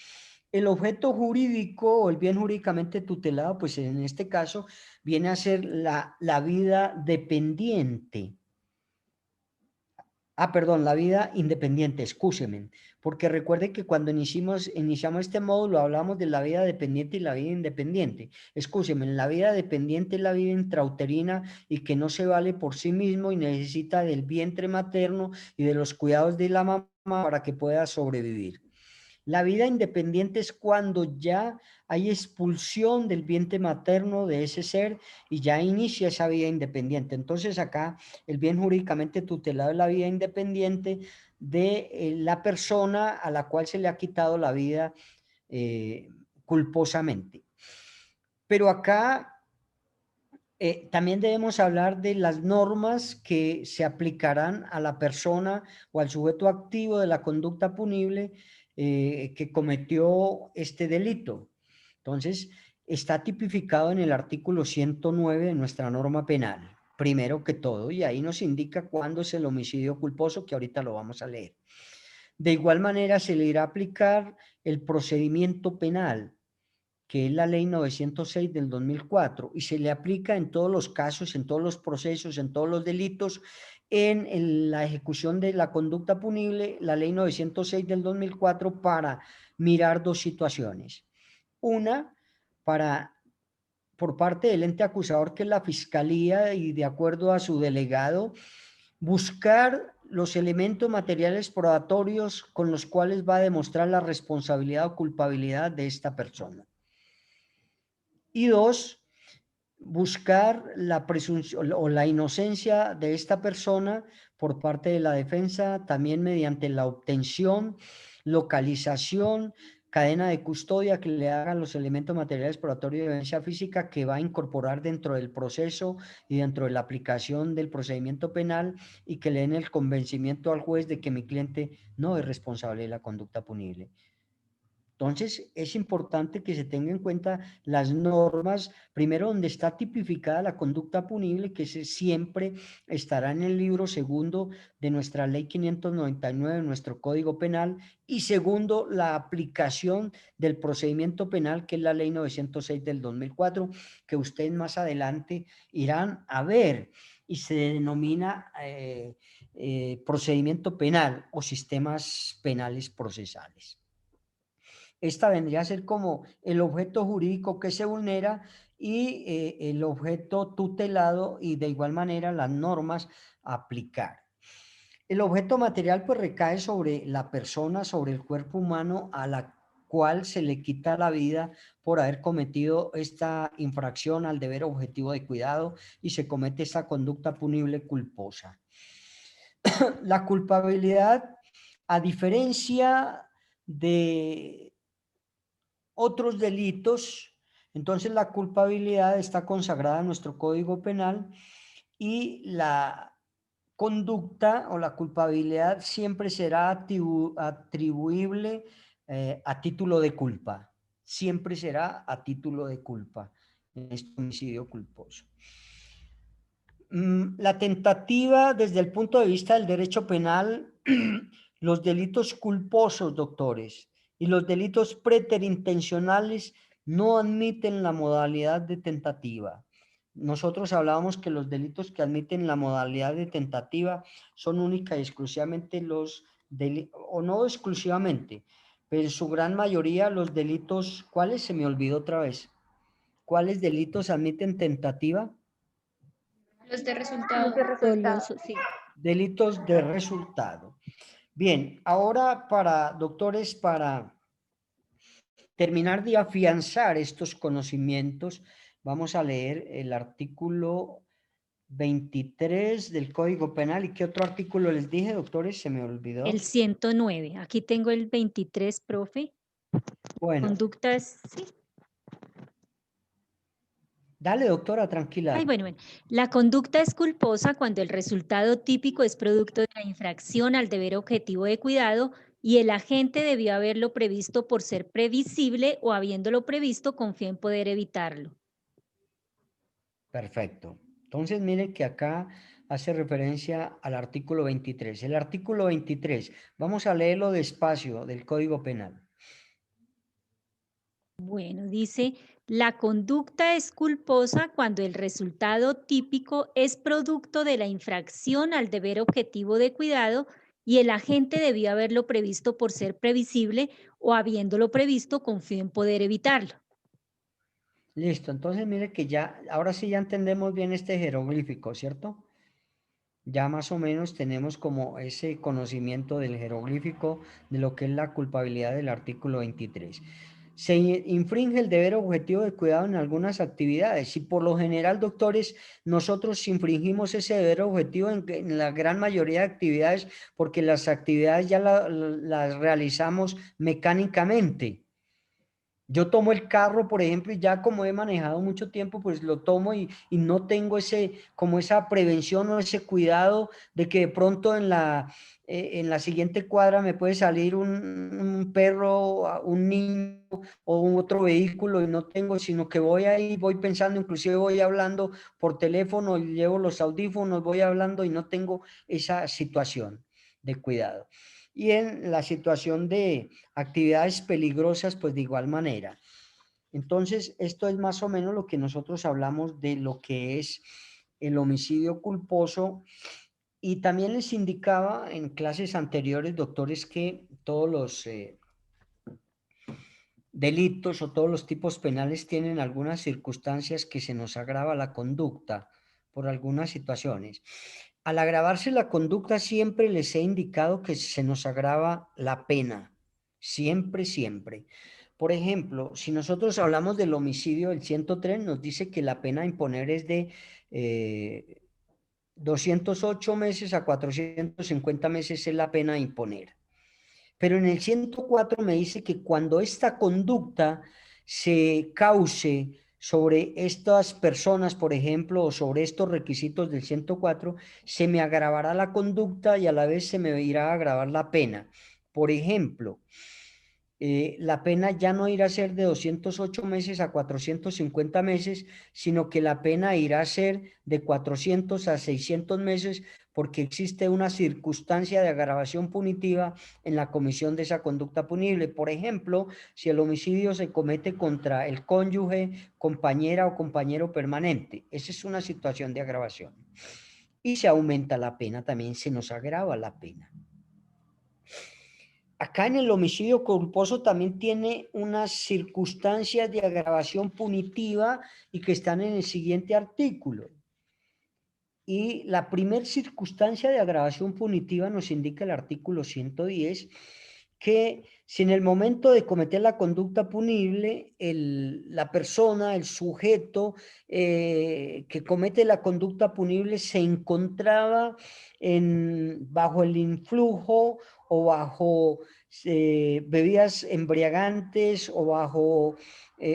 El objeto jurídico o el bien jurídicamente tutelado, pues en este caso viene a ser la vida dependiente. Perdón, la vida independiente, excúseme, porque recuerde que cuando iniciamos este módulo hablamos de la vida dependiente y la vida independiente. Excúseme, la vida dependiente es la vida intrauterina y que no se vale por sí mismo y necesita del vientre materno y de los cuidados de la mamá para que pueda sobrevivir. La vida independiente es cuando ya hay expulsión del vientre materno de ese ser y ya inicia esa vida independiente. Entonces acá el bien jurídicamente tutelado es la vida independiente de la persona a la cual se le ha quitado la vida culposamente. Pero acá también debemos hablar de las normas que se aplicarán a la persona o al sujeto activo de la conducta punible que cometió este delito. Entonces, está tipificado en el artículo 109 de nuestra norma penal, primero que todo, y ahí nos indica cuándo es el homicidio culposo, que ahorita lo vamos a leer. De igual manera, se le irá a aplicar el procedimiento penal, que es la ley 906 del 2004, y se le aplica en todos los casos, en todos los procesos, en todos los delitos, en la ejecución de la conducta punible, la ley 906 del 2004, para mirar dos situaciones. Una, por parte del ente acusador, que es la Fiscalía, y de acuerdo a su delegado, buscar los elementos materiales probatorios con los cuales va a demostrar la responsabilidad o culpabilidad de esta persona. Y dos, buscar la presunción o la inocencia de esta persona por parte de la defensa, también mediante la obtención, localización, cadena de custodia que le hagan los elementos materiales probatorios de evidencia física que va a incorporar dentro del proceso y dentro de la aplicación del procedimiento penal y que le den el convencimiento al juez de que mi cliente no es responsable de la conducta punible. Entonces, es importante que se tenga en cuenta las normas, primero donde está tipificada la conducta punible, que siempre estará en el libro segundo de nuestra ley 599, de nuestro Código Penal, y segundo, la aplicación del procedimiento penal, que es la ley 906 del 2004, que ustedes más adelante irán a ver, y se denomina procedimiento penal o sistemas penales procesales. Esta vendría a ser como el objeto jurídico que se vulnera y el objeto tutelado y de igual manera las normas a aplicar. El objeto material pues recae sobre la persona, sobre el cuerpo humano a la cual se le quita la vida por haber cometido esta infracción al deber objetivo de cuidado y se comete esta conducta punible culposa. La culpabilidad, a diferencia de otros delitos, entonces la culpabilidad está consagrada en nuestro Código Penal y la conducta o la culpabilidad siempre será atribuible a título de culpa, siempre será a título de culpa en este homicidio culposo. La tentativa desde el punto de vista del derecho penal, los delitos culposos, doctores, y los delitos preterintencionales no admiten la modalidad de tentativa. Nosotros hablábamos que los delitos que admiten la modalidad de tentativa son única y exclusivamente o no exclusivamente, pero en su gran mayoría los delitos, ¿cuáles? Se me olvidó otra vez. ¿Cuáles delitos admiten tentativa? Los de Los resultado. de resultado. Sí. Delitos de resultado. Bien, ahora doctores, para terminar de afianzar estos conocimientos, vamos a leer el artículo 23 del Código Penal. ¿Y qué otro artículo les dije, doctores? Se me olvidó. El 109. Aquí tengo el 23, profe. Bueno, Conductas, sí. dale, doctora, tranquila. Ay, bueno. La conducta es culposa cuando el resultado típico es producto de la infracción al deber objetivo de cuidado y el agente debió haberlo previsto por ser previsible o habiéndolo previsto confía en poder evitarlo. Perfecto. Entonces, miren que acá hace referencia al artículo 23. El artículo 23, vamos a leerlo despacio del Código Penal. Bueno, dice, la conducta es culposa cuando el resultado típico es producto de la infracción al deber objetivo de cuidado y el agente debió haberlo previsto por ser previsible o habiéndolo previsto confío en poder evitarlo. Listo, entonces mire que ya, ahora sí ya entendemos bien este jeroglífico, ¿cierto? Ya más o menos tenemos como ese conocimiento del jeroglífico de lo que es la culpabilidad del artículo 23. Se infringe el deber objetivo de cuidado en algunas actividades y por lo general, doctores, nosotros infringimos ese deber objetivo en la gran mayoría de actividades porque las actividades ya las realizamos mecánicamente. Yo tomo el carro, por ejemplo, y ya como he manejado mucho tiempo, pues lo tomo y no tengo como esa prevención o ese cuidado de que de pronto en la siguiente cuadra me puede salir un perro, un niño o un otro vehículo y no tengo, sino que voy ahí, voy pensando, inclusive voy hablando por teléfono, llevo los audífonos, voy hablando y no tengo esa situación de cuidado. Y en la situación de actividades peligrosas, pues de igual manera. Entonces, esto es más o menos lo que nosotros hablamos de lo que es el homicidio culposo. Y también les indicaba en clases anteriores, doctores, que todos los delitos o todos los tipos penales tienen algunas circunstancias que se nos agrava la conducta por algunas situaciones. Al agravarse la conducta, siempre les he indicado que se nos agrava la pena. Siempre, siempre. Por ejemplo, si nosotros hablamos del homicidio, el 103 nos dice que la pena a imponer es de 208 meses a 450 meses es la pena a imponer. Pero en el 104 me dice que cuando esta conducta se cause sobre estas personas, por ejemplo, o sobre estos requisitos del 104, se me agravará la conducta y a la vez se me irá a agravar la pena. Por ejemplo, la pena ya no irá a ser de 208 meses a 450 meses, sino que la pena irá a ser de 400 a 600 meses porque existe una circunstancia de agravación punitiva en la comisión de esa conducta punible. Por ejemplo, si el homicidio se comete contra el cónyuge, compañera o compañero permanente, esa es una situación de agravación. Y se aumenta la pena, también se nos agrava la pena. Acá en el homicidio culposo también tiene unas circunstancias de agravación punitiva y que están en el siguiente artículo. Y la primera circunstancia de agravación punitiva nos indica el artículo 110, que si en el momento de cometer la conducta punible, la persona, el sujeto que comete la conducta punible se encontraba bajo el influjo o bajo bebidas embriagantes o bajo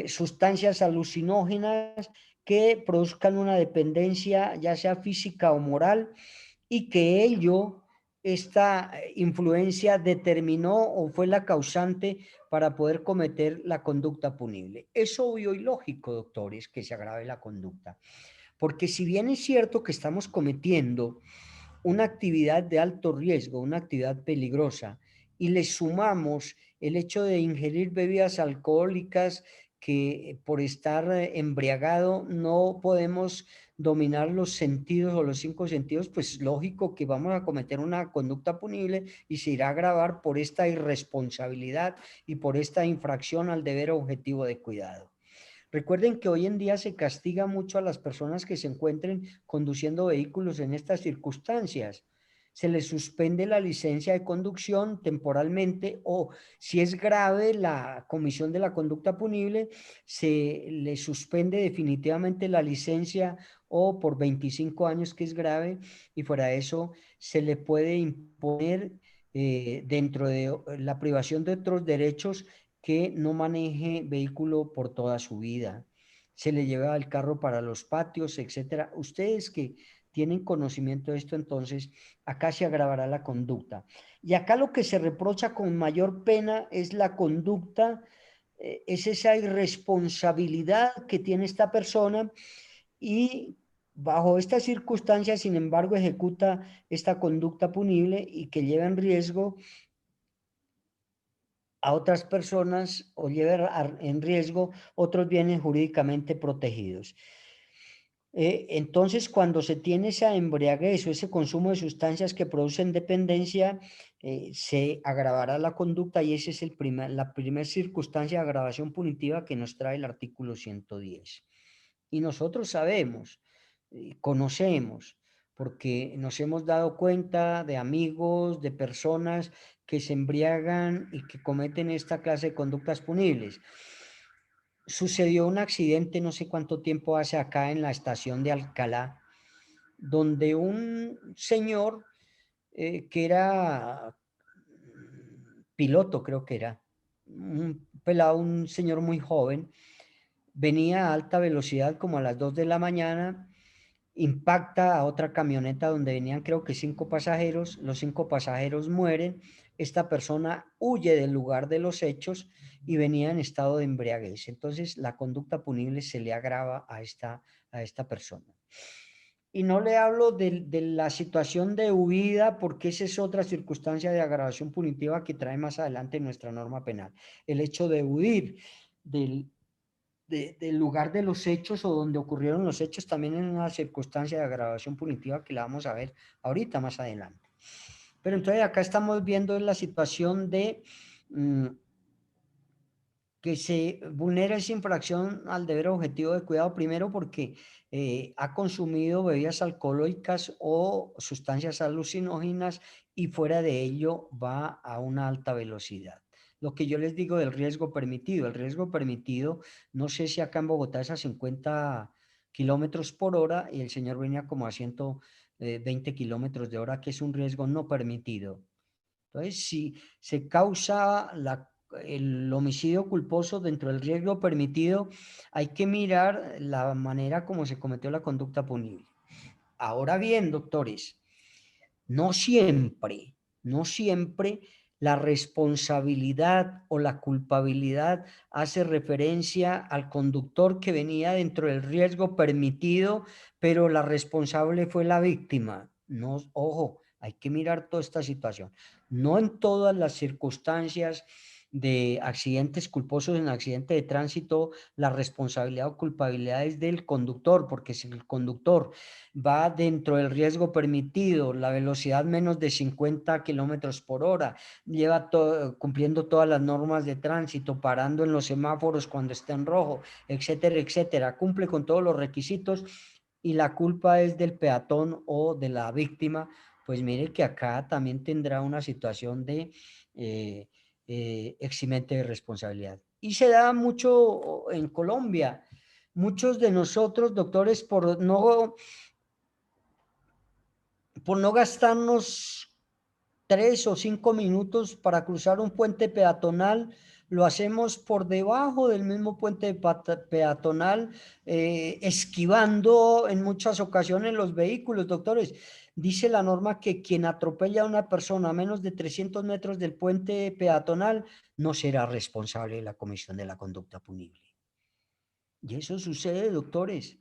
sustancias alucinógenas que produzcan una dependencia ya sea física o moral y que esta influencia determinó o fue la causante para poder cometer la conducta punible. Es obvio y lógico, doctores, que se agrave la conducta, porque si bien es cierto que estamos cometiendo una actividad de alto riesgo, una actividad peligrosa, y le sumamos el hecho de ingerir bebidas alcohólicas que por estar embriagado no podemos dominar los sentidos o los 5 sentidos, pues lógico que vamos a cometer una conducta punible y se irá a agravar por esta irresponsabilidad y por esta infracción al deber objetivo de cuidado. Recuerden que hoy en día se castiga mucho a las personas que se encuentren conduciendo vehículos en estas circunstancias. Se les suspende la licencia de conducción temporalmente o, si es grave la comisión de la conducta punible, se les suspende definitivamente la licencia o por 25 años, que es grave, y fuera de eso se le puede imponer dentro de la privación de otros derechos que no maneje vehículo por toda su vida. Se le lleva el carro para los patios, etcétera. Ustedes que tienen conocimiento de esto, entonces acá se agravará la conducta. Y acá lo que se reprocha con mayor pena es la conducta, es esa irresponsabilidad que tiene esta persona y bajo estas circunstancias, sin embargo, ejecuta esta conducta punible y que lleva en riesgo a otras personas o lleva en riesgo otros bienes jurídicamente protegidos. Entonces, cuando se tiene esa embriaguez o ese consumo de sustancias que producen dependencia, se agravará la conducta y esa es la primera circunstancia de agravación punitiva que nos trae el artículo 110. Y nosotros sabemos, conocemos, porque nos hemos dado cuenta de amigos, de personas que se embriagan y que cometen esta clase de conductas punibles. Sucedió un accidente no sé cuánto tiempo hace acá en la estación de Alcalá, donde un señor que era piloto, creo que era, un pelado, un señor muy joven, venía a alta velocidad como a las 2 de la mañana, impacta a otra camioneta donde venían creo que 5 pasajeros, los 5 pasajeros mueren, esta persona huye del lugar de los hechos y venía en estado de embriaguez. Entonces la conducta punible se le agrava a esta persona. Y no le hablo de la situación de huida, porque esa es otra circunstancia de agravación punitiva que trae más adelante nuestra norma penal. El hecho de huir del lugar de los hechos o donde ocurrieron los hechos también en una circunstancia de agravación punitiva que la vamos a ver ahorita más adelante. Pero entonces acá estamos viendo la situación de que se vulnera esa infracción al deber objetivo de cuidado, primero porque ha consumido bebidas alcohólicas o sustancias alucinógenas y fuera de ello va a una alta velocidad. Lo que yo les digo del riesgo permitido, el riesgo permitido, no sé si acá en Bogotá es a 50 kilómetros por hora y el señor venía como a 120 kilómetros de hora, que es un riesgo no permitido. Entonces, si se causa el homicidio culposo dentro del riesgo permitido, hay que mirar la manera como se cometió la conducta punible. Ahora bien, doctores, no siempre la responsabilidad o la culpabilidad hace referencia al conductor que venía dentro del riesgo permitido, pero la responsable fue la víctima. No, ojo, hay que mirar toda esta situación. No en todas las circunstancias de accidentes culposos en accidente de tránsito, la responsabilidad o culpabilidad es del conductor, porque si el conductor va dentro del riesgo permitido, la velocidad menos de 50 kilómetros por hora, lleva cumpliendo todas las normas de tránsito, parando en los semáforos cuando está en rojo, etcétera, etcétera, cumple con todos los requisitos y la culpa es del peatón o de la víctima, pues mire que acá también tendrá una situación de eximente de responsabilidad. Y se da mucho en Colombia. Muchos de nosotros, doctores, por no gastarnos 3 o 5 minutos para cruzar un puente peatonal, lo hacemos por debajo del mismo puente peatonal, esquivando en muchas ocasiones los vehículos, doctores. Dice la norma que quien atropella a una persona a menos de 300 metros del puente peatonal no será responsable de la comisión de la conducta punible. Y eso sucede, doctores.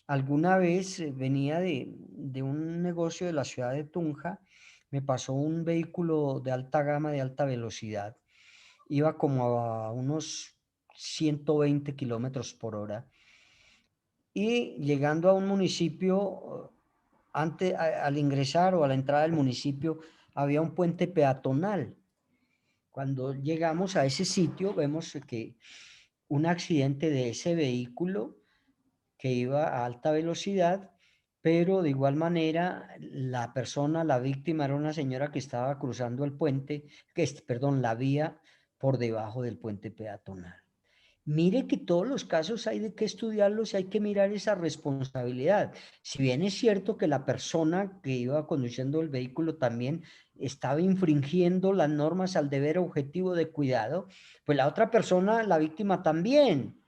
Alguna vez venía de un negocio de la ciudad de Tunja, me pasó un vehículo de alta gama, de alta velocidad. Iba como a unos 120 kilómetros por hora. Y llegando a un municipio, al ingresar o a la entrada del municipio, había un puente peatonal. Cuando llegamos a ese sitio, vemos que un accidente de ese vehículo que iba a alta velocidad, pero de igual manera la persona, la víctima, era una señora que estaba cruzando el puente, la vía por debajo del puente peatonal. Mire que todos los casos hay de que estudiarlos y hay que mirar esa responsabilidad. Si bien es cierto que la persona que iba conduciendo el vehículo también estaba infringiendo las normas al deber objetivo de cuidado, pues la otra persona, la víctima, también.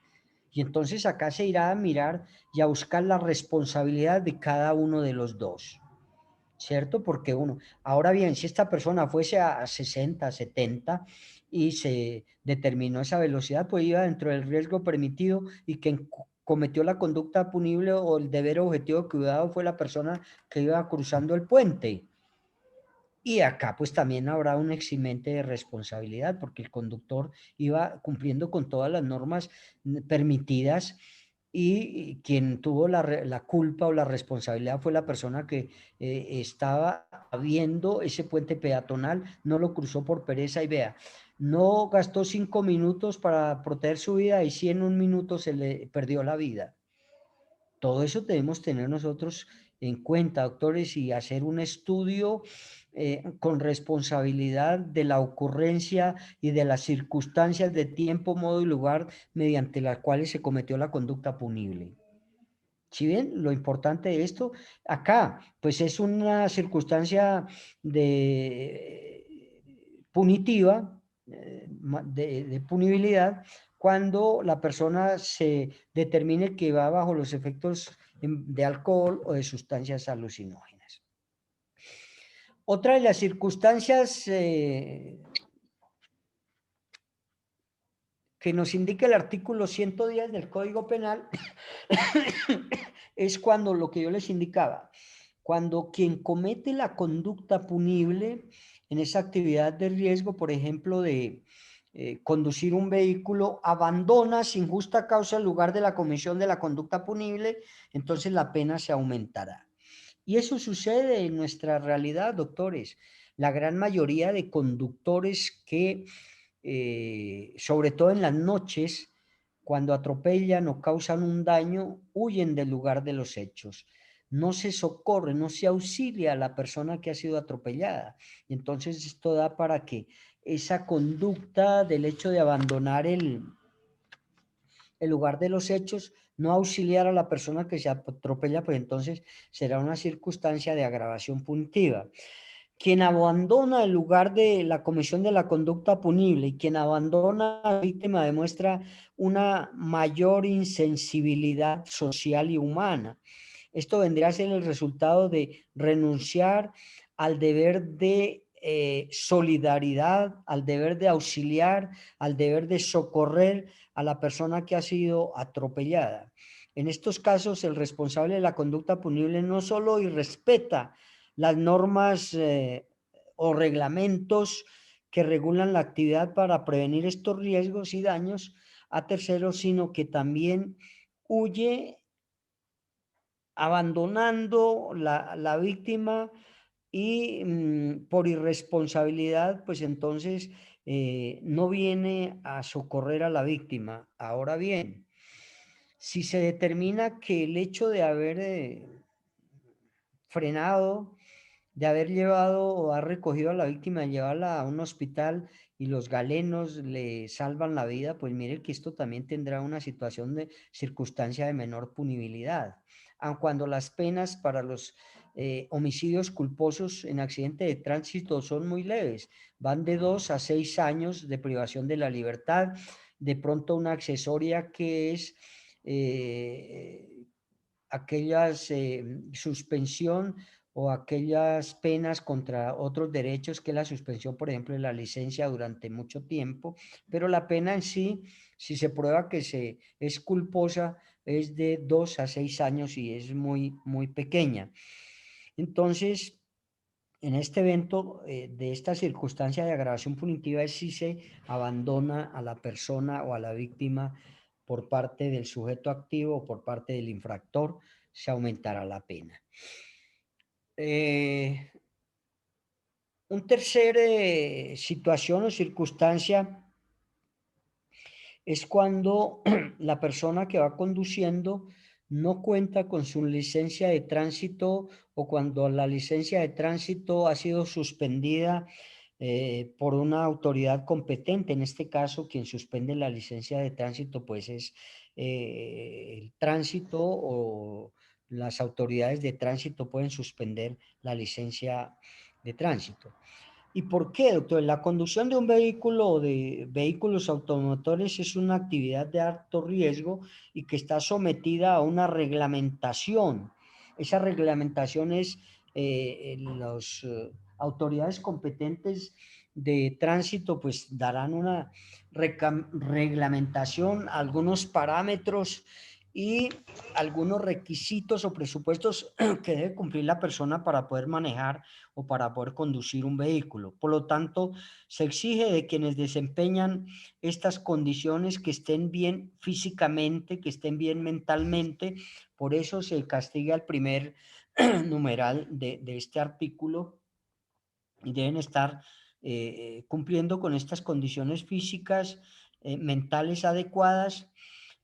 Y entonces acá se irá a mirar y a buscar la responsabilidad de cada uno de los dos, ¿cierto? Porque ahora bien, si esta persona fuese a 60, 70 y se determinó esa velocidad, pues iba dentro del riesgo permitido y quien cometió la conducta punible o el deber objetivo de cuidado fue la persona que iba cruzando el puente. Y acá pues también habrá un eximente de responsabilidad porque el conductor iba cumpliendo con todas las normas permitidas y quien tuvo la culpa o la responsabilidad fue la persona que estaba viendo ese puente peatonal, no lo cruzó por pereza y vea, no gastó 5 minutos para proteger su vida y si en un minuto se le perdió la vida. Todo eso debemos tener nosotros en cuenta, doctores, y hacer un estudio con responsabilidad de la ocurrencia y de las circunstancias de tiempo, modo y lugar mediante las cuales se cometió la conducta punible. ¿Sí ven? Lo importante de esto, acá, pues es una circunstancia punitiva, de punibilidad, cuando la persona se determine que va bajo los efectos de alcohol o de sustancias alucinógenas. Otra de las circunstancias que nos indica el artículo 110 del Código Penal es cuando lo que yo les indicaba, cuando quien comete la conducta punible en esa actividad de riesgo, por ejemplo, de conducir un vehículo, abandona sin justa causa el lugar de la comisión de la conducta punible, entonces la pena se aumentará. Y eso sucede en nuestra realidad, doctores. La gran mayoría de conductores que, sobre todo en las noches, cuando atropellan o causan un daño, huyen del lugar de los hechos. No se socorre, no se auxilia a la persona que ha sido atropellada. Y entonces esto da para que esa conducta del hecho de abandonar el lugar de los hechos, no auxiliar a la persona que se atropella, pues entonces será una circunstancia de agravación punitiva. Quien abandona el lugar de la comisión de la conducta punible y quien abandona a la víctima demuestra una mayor insensibilidad social y humana. Esto vendría a ser el resultado de renunciar al deber de solidaridad, al deber de auxiliar, al deber de socorrer a la persona que ha sido atropellada. En estos casos, el responsable de la conducta punible no solo irrespeta las normas o reglamentos que regulan la actividad para prevenir estos riesgos y daños a terceros, sino que también huye abandonando la víctima y por irresponsabilidad, pues entonces no viene a socorrer a la víctima. Ahora bien, si se determina que el hecho de haber frenado, de haber llevado o haber recogido a la víctima y llevarla a un hospital y los galenos le salvan la vida, pues mire que esto también tendrá una situación de circunstancia de menor punibilidad. Aun cuando las penas para los homicidios culposos en accidente de tránsito son muy leves, van de 2 a 6 años de privación de la libertad, de pronto una accesoria que es aquellas suspensión o aquellas penas contra otros derechos que la suspensión, por ejemplo, de la licencia durante mucho tiempo, pero la pena en sí, si se prueba que es culposa, es de 2 a 6 años y es muy, muy pequeña. Entonces, en este evento de esta circunstancia de agravación punitiva es si se abandona a la persona o a la víctima por parte del sujeto activo o por parte del infractor, se aumentará la pena. Un tercer situación o circunstancia es cuando la persona que va conduciendo no cuenta con su licencia de tránsito o cuando la licencia de tránsito ha sido suspendida por una autoridad competente. En este caso, quien suspende la licencia de tránsito pues es el tránsito, o las autoridades de tránsito pueden suspender la licencia de tránsito. ¿Y por qué, doctor? La conducción de un vehículo o de vehículos automotores es una actividad de alto riesgo y que está sometida a una reglamentación. Esa reglamentación es las autoridades competentes de tránsito pues darán una reglamentación, algunos parámetros y algunos requisitos o presupuestos que debe cumplir la persona para poder manejar o para poder conducir un vehículo. Por lo tanto, se exige de quienes desempeñan estas condiciones que estén bien físicamente, que estén bien mentalmente. Por eso se castiga el primer numeral de este artículo y deben estar cumpliendo con estas condiciones físicas, mentales adecuadas,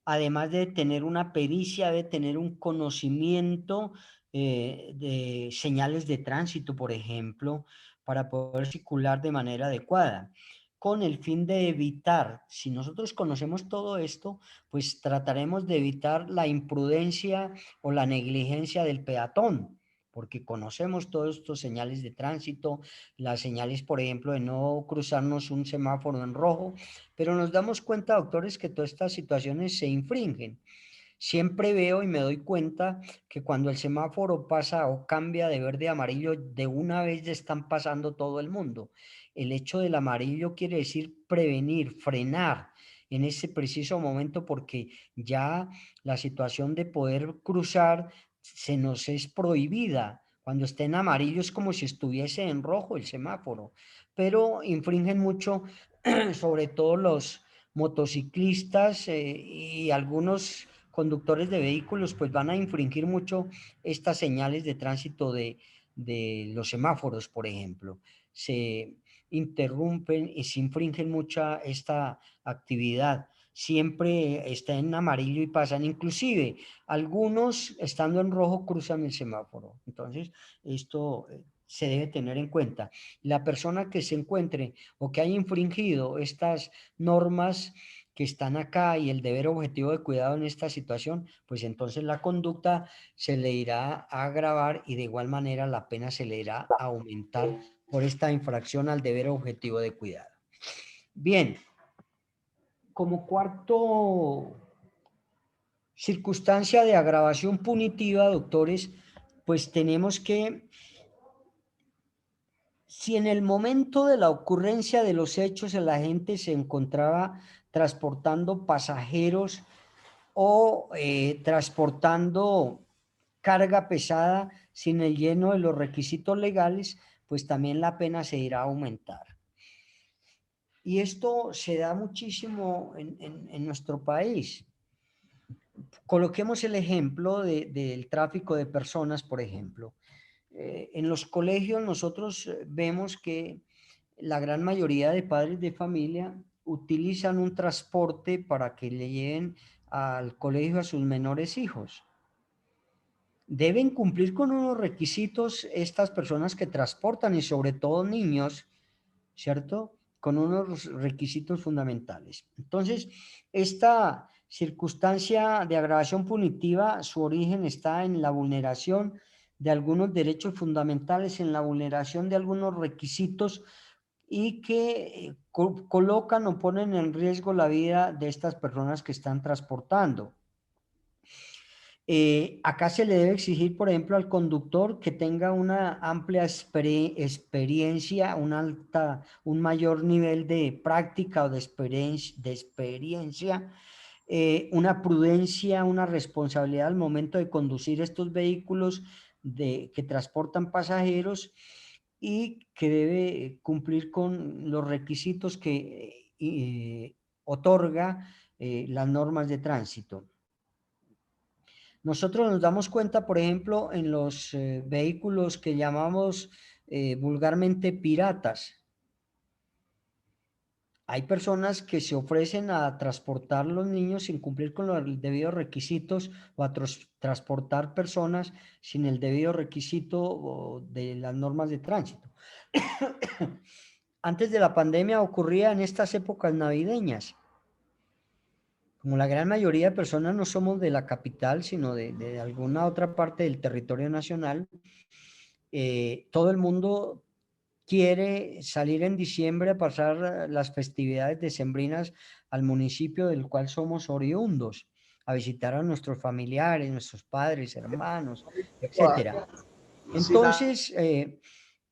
además de tener una pericia, de tener un conocimiento de señales de tránsito, por ejemplo, para poder circular de manera adecuada, con el fin de evitar, si nosotros conocemos todo esto, pues trataremos de evitar la imprudencia o la negligencia del peatón, porque conocemos todos estos señales de tránsito, las señales, por ejemplo, de no cruzarnos un semáforo en rojo, pero nos damos cuenta, doctores, que todas estas situaciones se infringen. Siempre veo y me doy cuenta que cuando el semáforo pasa o cambia de verde a amarillo, de una vez ya están pasando todo el mundo. El hecho del amarillo quiere decir prevenir, frenar en ese preciso momento, porque ya la situación de poder cruzar se nos es prohibida. Cuando esté en amarillo es como si estuviese en rojo el semáforo, pero infringen mucho, sobre todo los motociclistas y algunos conductores de vehículos, pues van a infringir mucho estas señales de tránsito de los semáforos, por ejemplo. Se interrumpen y se infringen mucha esta actividad. Siempre está en amarillo y pasan. Inclusive, algunos estando en rojo cruzan el semáforo. Entonces, esto se debe tener en cuenta. La persona que se encuentre o que haya infringido estas normas que están acá y el deber objetivo de cuidado en esta situación, pues entonces la conducta se le irá a agravar y de igual manera la pena se le irá a aumentar por esta infracción al deber objetivo de cuidado. Bien, como cuarto circunstancia de agravación punitiva, doctores, pues tenemos que, si en el momento de la ocurrencia de los hechos el agente se encontraba transportando pasajeros o transportando carga pesada sin el lleno de los requisitos legales, pues también la pena se irá a aumentar. Y esto se da muchísimo en nuestro país. Coloquemos el ejemplo del tráfico de personas, por ejemplo. En los colegios nosotros vemos que la gran mayoría de padres de familia utilizan un transporte para que le lleven al colegio a sus menores hijos. Deben cumplir con unos requisitos estas personas que transportan y sobre todo niños, ¿cierto? Con unos requisitos fundamentales. Entonces, esta circunstancia de agravación punitiva, su origen está en la vulneración de algunos derechos fundamentales, en la vulneración de algunos requisitos y que colocan o ponen en riesgo la vida de estas personas que están transportando. Acá se le debe exigir, por ejemplo, al conductor que tenga una amplia experiencia, un mayor nivel de práctica o de experiencia, una prudencia, una responsabilidad al momento de conducir estos vehículos que transportan pasajeros, y que debe cumplir con los requisitos que otorga las normas de tránsito. Nosotros nos damos cuenta, por ejemplo, en los vehículos que llamamos vulgarmente piratas. Hay personas que se ofrecen a transportar los niños sin cumplir con los debidos requisitos o a transportar personas sin el debido requisito de las normas de tránsito. Antes de la pandemia ocurría en estas épocas navideñas. Como la gran mayoría de personas no somos de la capital, sino de alguna otra parte del territorio nacional, todo el mundo quiere salir en diciembre a pasar las festividades decembrinas al municipio del cual somos oriundos, a visitar a nuestros familiares, nuestros padres, hermanos, etcétera. Entonces,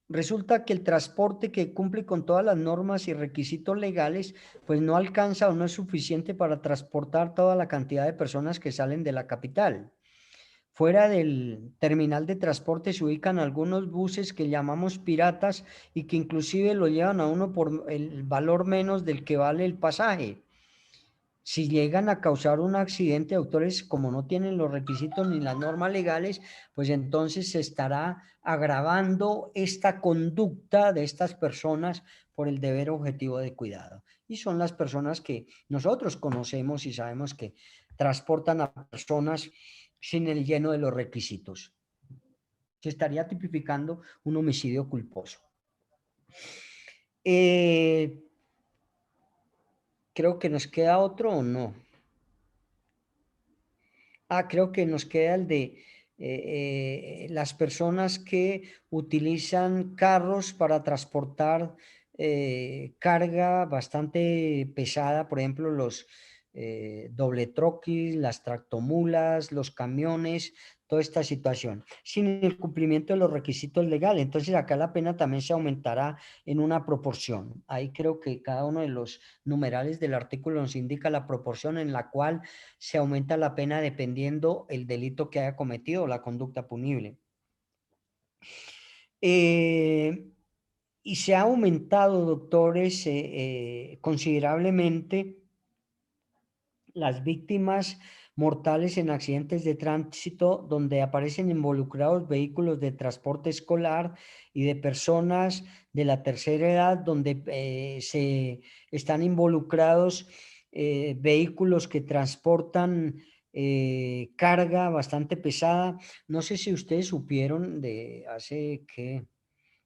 resulta que el transporte que cumple con todas las normas y requisitos legales, pues no alcanza o no es suficiente para transportar toda la cantidad de personas que salen de la capital. Fuera del terminal de transporte se ubican algunos buses que llamamos piratas y que inclusive lo llevan a uno por el valor menos del que vale el pasaje. Si llegan a causar un accidente, doctores, como no tienen los requisitos ni las normas legales, pues entonces se estará agravando esta conducta de estas personas por el deber objetivo de cuidado. Y son las personas que nosotros conocemos y sabemos que transportan a personas sin el lleno de los requisitos. Se estaría tipificando un homicidio culposo. Creo que nos queda otro o no. Creo que nos queda el de las personas que utilizan carros para transportar carga bastante pesada, por ejemplo, los doble troquis, las tractomulas, los camiones, toda esta situación, sin el cumplimiento de los requisitos legales. Entonces acá la pena también se aumentará en una proporción. Ahí creo que cada uno de los numerales del artículo nos indica la proporción en la cual se aumenta la pena dependiendo el delito que haya cometido o la conducta punible. Y se ha aumentado, doctores, considerablemente las víctimas mortales en accidentes de tránsito donde aparecen involucrados vehículos de transporte escolar y de personas de la tercera edad, donde se están involucrados vehículos que transportan carga bastante pesada. No sé si ustedes supieron de hace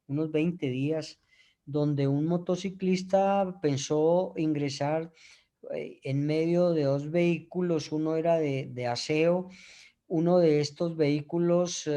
unos 20 días, donde un motociclista pensó ingresar en medio de dos vehículos, uno era de aseo, uno de estos vehículos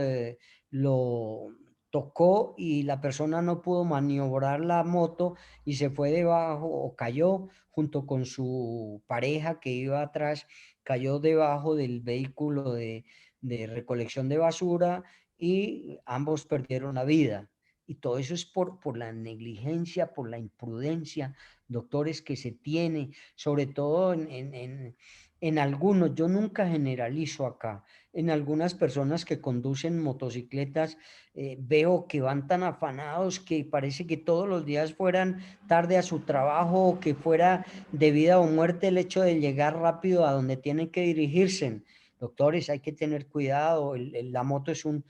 lo tocó y la persona no pudo maniobrar la moto y se fue debajo o cayó junto con su pareja que iba atrás, cayó debajo del vehículo de recolección de basura y ambos perdieron la vida. Y todo eso es por la negligencia, por la imprudencia, doctores, que se tiene, sobre todo en algunos, yo nunca generalizo acá, en algunas personas que conducen motocicletas, veo que van tan afanados que parece que todos los días fueran tarde a su trabajo o que fuera de vida o muerte el hecho de llegar rápido a donde tienen que dirigirse. Doctores, hay que tener cuidado, la moto es un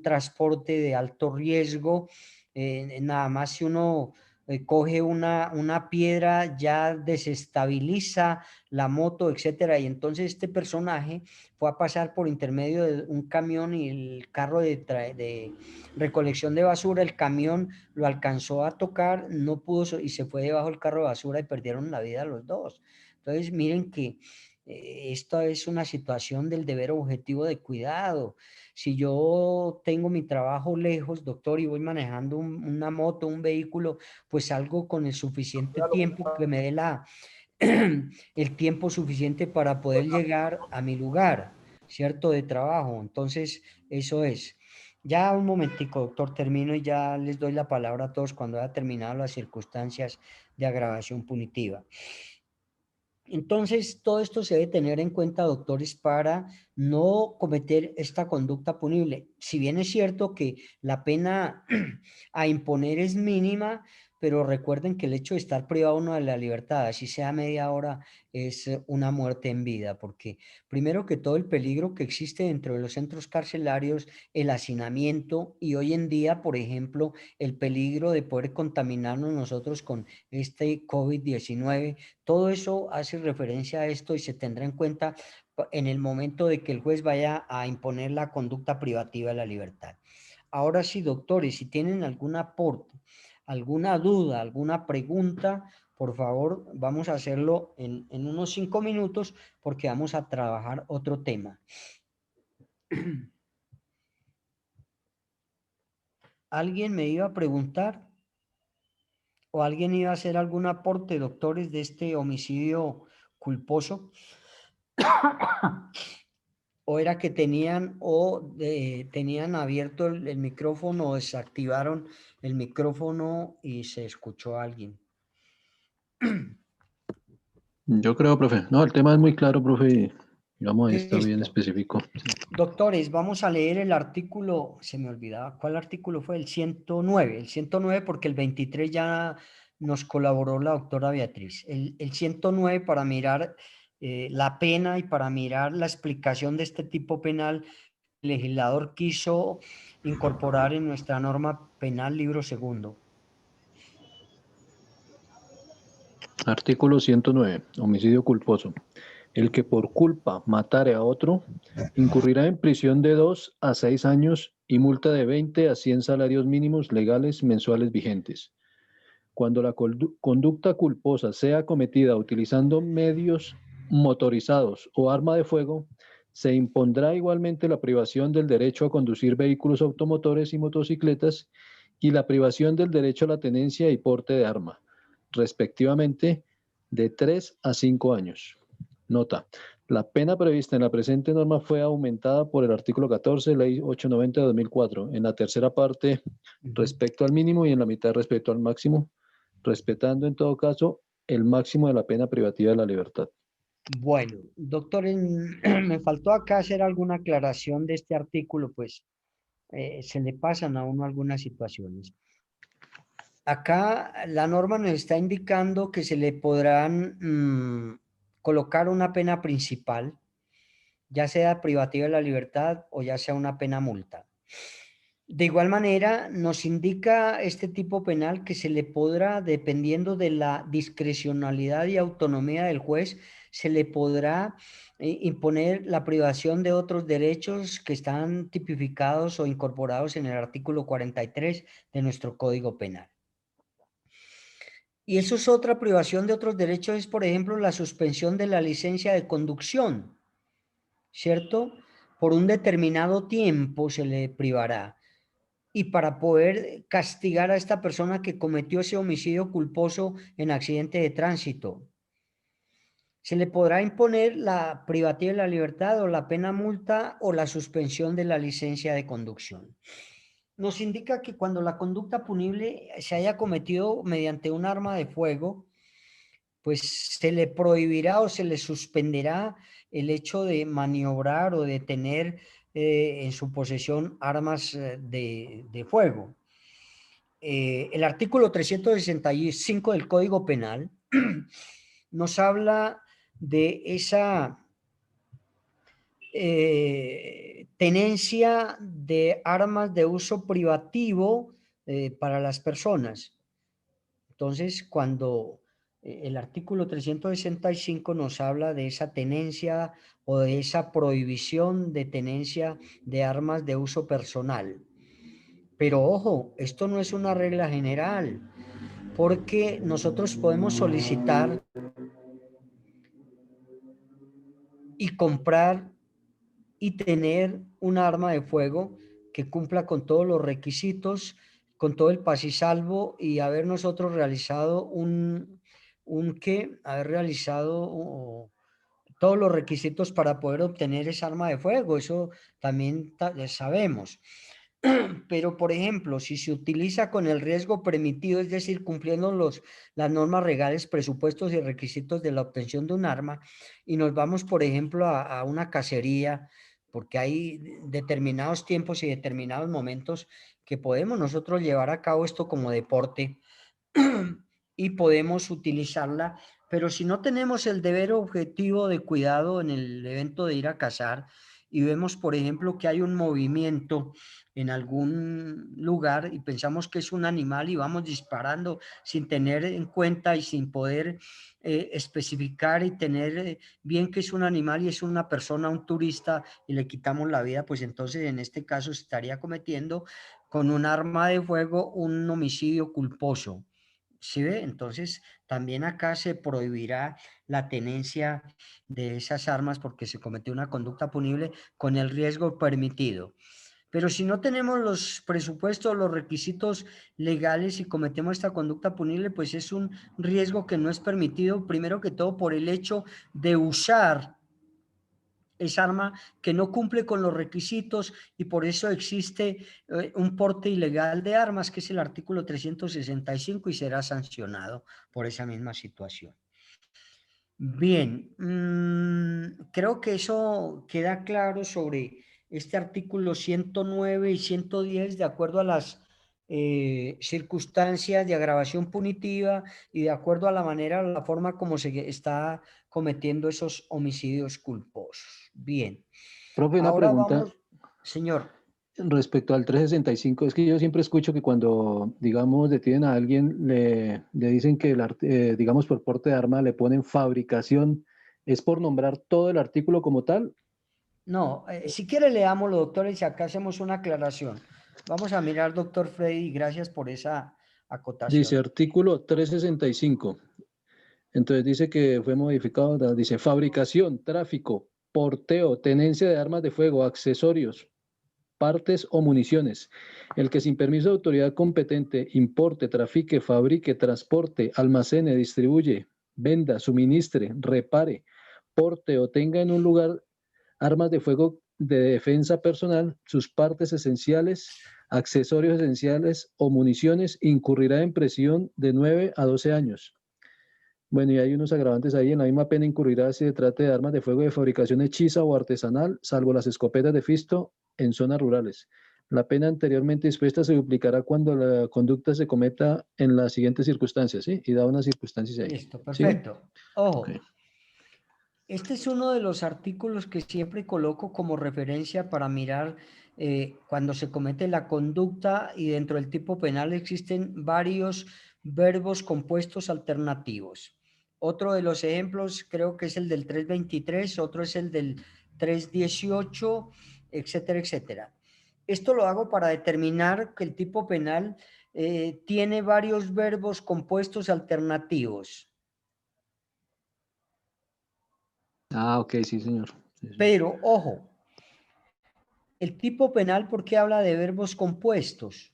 transporte de alto riesgo, nada más si uno coge una piedra ya desestabiliza la moto, etcétera, y entonces este personaje fue a pasar por intermedio de un camión y el carro de recolección de basura, el camión lo alcanzó a tocar, no pudo y se fue debajo del carro de basura y perdieron la vida los dos. Entonces miren que esta es una situación del deber objetivo de cuidado. Si yo tengo mi trabajo lejos, doctor, y voy manejando una moto, un vehículo, pues salgo con el suficiente tiempo que me dé el tiempo suficiente para poder llegar a mi lugar, ¿cierto? De trabajo. Entonces, eso es. Ya un momentico, doctor, termino y ya les doy la palabra a todos cuando haya terminado las circunstancias de agravación punitiva. Entonces, todo esto se debe tener en cuenta, doctores, para no cometer esta conducta punible. Si bien es cierto que la pena a imponer es mínima, pero recuerden que el hecho de estar privado uno de la libertad, así sea media hora, es una muerte en vida, porque primero que todo el peligro que existe dentro de los centros carcelarios, el hacinamiento y hoy en día, por ejemplo, el peligro de poder contaminarnos nosotros con este COVID-19, todo eso hace referencia a esto y se tendrá en cuenta en el momento de que el juez vaya a imponer la conducta privativa de la libertad. Ahora sí, doctores, si tienen algún aporte, alguna duda, alguna pregunta, por favor, vamos a hacerlo en unos 5 minutos porque vamos a trabajar otro tema. ¿Alguien me iba a preguntar? ¿O alguien iba a hacer algún aporte, doctores, de este homicidio culposo? ¿O era que tenían abierto el micrófono o desactivaron el micrófono y se escuchó a alguien? Yo creo, profe. No, el tema es muy claro, profe. Y, digamos, ahí está bien Listo. específico. Doctores, vamos a leer el artículo, se me olvidaba, ¿cuál artículo fue? El 109. El 109 porque el 23 ya nos colaboró la doctora Beatriz. El 109 para mirar la pena y para mirar la explicación de este tipo penal, el legislador quiso incorporar en nuestra norma penal libro segundo. Artículo 109. Homicidio culposo. El que por culpa matare a otro, incurrirá en prisión de 2 a 6 años y multa de 20 a 100 salarios mínimos legales mensuales vigentes. Cuando la conducta culposa sea cometida utilizando medios motorizados o arma de fuego, se impondrá igualmente la privación del derecho a conducir vehículos automotores y motocicletas y la privación del derecho a la tenencia y porte de arma, respectivamente, de 3 a 5 años. Nota: la pena prevista en la presente norma fue aumentada por el artículo 14, Ley 890 de 2004, en la tercera parte respecto al mínimo y en la mitad respecto al máximo, respetando en todo caso el máximo de la pena privativa de la libertad. Bueno, doctores, me faltó acá hacer alguna aclaración de este artículo, pues se le pasan a uno algunas situaciones. Acá la norma nos está indicando que se le podrán colocar una pena principal, ya sea privativa de la libertad o ya sea una pena multa. De igual manera, nos indica este tipo penal que se le podrá, dependiendo de la discrecionalidad y autonomía del juez, se le podrá imponer la privación de otros derechos que están tipificados o incorporados en el artículo 43 de nuestro Código Penal. Y eso es otra privación de otros derechos, es por ejemplo la suspensión de la licencia de conducción, ¿cierto? Por un determinado tiempo se le privará. Y para poder castigar a esta persona que cometió ese homicidio culposo en accidente de tránsito, se le podrá imponer la privativa de la libertad o la pena multa o la suspensión de la licencia de conducción. Nos indica que cuando la conducta punible se haya cometido mediante un arma de fuego, pues se le prohibirá o se le suspenderá el hecho de maniobrar o de tener en su posesión armas de fuego. El artículo 365 del Código Penal nos habla de esa tenencia de armas de uso privativo para las personas. Entonces, cuando el artículo 365 nos habla de esa tenencia o de esa prohibición de tenencia de armas de uso personal. Pero ojo, esto no es una regla general, porque nosotros podemos solicitar y comprar y tener un arma de fuego que cumpla con todos los requisitos, con todo el paz y salvo, y haber nosotros realizado haber realizado todos los requisitos para poder obtener esa arma de fuego. Eso también sabemos. Pero, por ejemplo, si se utiliza con el riesgo permitido, es decir, cumpliendo las normas legales, presupuestos y requisitos de la obtención de un arma, y nos vamos, por ejemplo, a una cacería, porque hay determinados tiempos y determinados momentos que podemos nosotros llevar a cabo esto como deporte y podemos utilizarla, pero si no tenemos el deber objetivo de cuidado en el evento de ir a cazar y vemos, por ejemplo, que hay un movimiento en algún lugar y pensamos que es un animal y vamos disparando sin tener en cuenta y sin poder especificar y tener bien que es un animal y es una persona, un turista, y le quitamos la vida, pues entonces en este caso se estaría cometiendo con un arma de fuego un homicidio culposo. ¿Sí ve? Entonces, también acá se prohibirá la tenencia de esas armas porque se cometió una conducta punible con el riesgo permitido. Pero si no tenemos los presupuestos, los requisitos legales y cometemos esta conducta punible, pues es un riesgo que no es permitido, primero que todo por el hecho de usar esa arma que no cumple con los requisitos y por eso existe un porte ilegal de armas, que es el artículo 365 y será sancionado por esa misma situación. Bien, creo que eso queda claro sobre este artículo 109 y 110 de acuerdo a las circunstancias de agravación punitiva y de acuerdo a la manera, la forma como se está cometiendo esos homicidios culposos. Bien, Profe, una ahora pregunta vamos, señor. respecto al 365. Es que yo siempre escucho que cuando, digamos, detienen a alguien, le dicen que, digamos, por porte de arma le ponen fabricación. ¿Es por nombrar todo el artículo como tal? No, si quiere leámoslo, doctores, y acá hacemos una aclaración. Vamos a mirar, doctor Freddy, gracias por esa Dice acotación. artículo 365. Entonces dice que fue modificado, dice fabricación, tráfico, porteo, tenencia de armas de fuego, accesorios, partes o municiones. El que sin permiso de autoridad competente importe, trafique, fabrique, transporte, almacene, distribuye, venda, suministre, repare, porte o tenga en un lugar armas de fuego de defensa personal, sus partes esenciales, accesorios esenciales o municiones, incurrirá en prisión de 9 a 12 años. Bueno, y hay unos agravantes ahí. En la misma pena incurrirá si se trata de armas de fuego de fabricación hechiza o artesanal, salvo las escopetas de fisto en zonas rurales. La pena anteriormente dispuesta se duplicará cuando la conducta se cometa en las siguientes circunstancias, ¿sí? Y da unas circunstancias ahí. Listo, ¿Sigo? perfecto. Ojo, Ok. este es uno de los artículos que siempre coloco como referencia para mirar cuando se comete la conducta y dentro del tipo penal existen varios verbos compuestos alternativos. Otro de los ejemplos creo que es el del 323, otro es el del 318, etcétera, etcétera. Esto lo hago para determinar que el tipo penal tiene varios verbos compuestos alternativos. Ah, ok, sí, señor. Sí, sí. Pero, ojo, el tipo penal, ¿por qué habla de verbos compuestos?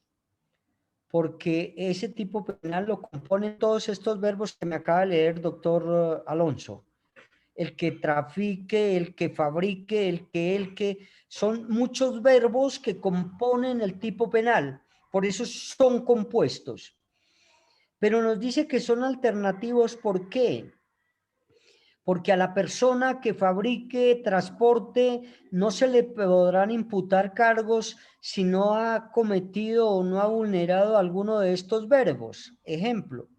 Porque ese tipo penal lo componen todos estos verbos que me acaba de leer doctor Alonso. El que trafique, el que fabrique, el que, son muchos verbos que componen el tipo penal. Por eso son compuestos. Pero nos dice que son alternativos, ¿por qué? Porque a la persona que fabrique, transporte, no se le podrán imputar cargos si no ha cometido o no ha vulnerado alguno de estos verbos. Ejemplo,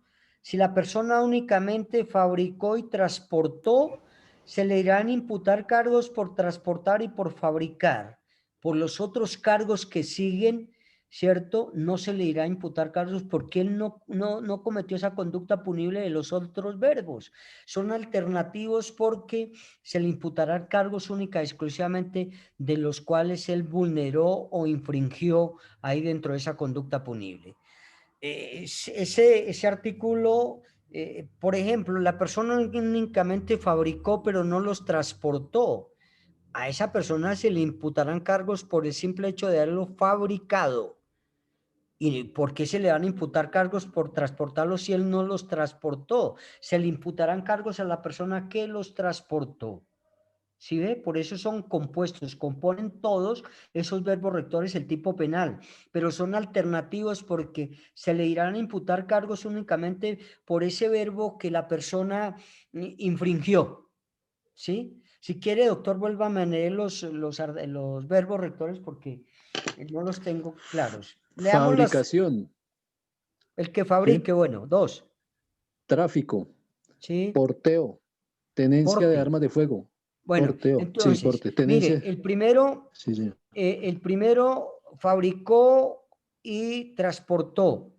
si la persona únicamente fabricó y transportó, se le irán a imputar cargos por transportar y por fabricar. Por los otros cargos que siguen, ¿cierto? No se le irá a imputar cargos porque él no cometió esa conducta punible de los otros verbos. Son alternativos porque se le imputarán cargos única y exclusivamente de los cuales él vulneró o infringió ahí dentro de esa conducta punible. Ese artículo, por ejemplo, la persona únicamente fabricó pero no los transportó. A esa persona se le imputarán cargos por el simple hecho de haberlo fabricado. ¿Y por qué se le van a imputar cargos por transportarlos si él no los transportó? Se le imputarán cargos a la persona que los transportó. ¿Sí ve? Por eso son compuestos, componen todos esos verbos rectores el tipo penal, pero son alternativos porque se le irán a imputar cargos únicamente por ese verbo que la persona infringió. ¿Sí? Si quiere, doctor, vuélvame a leer los verbos rectores porque no los tengo claros. Leamos Fabricación, el que ¿sí? fabrique, bueno, 2. Tráfico, ¿Sí? porteo, tenencia de Porte. armas de fuego. Bueno, Porteo, sí, entonces, porte, mire, tenencia. Sí, sí. el primero fabricó y transportó.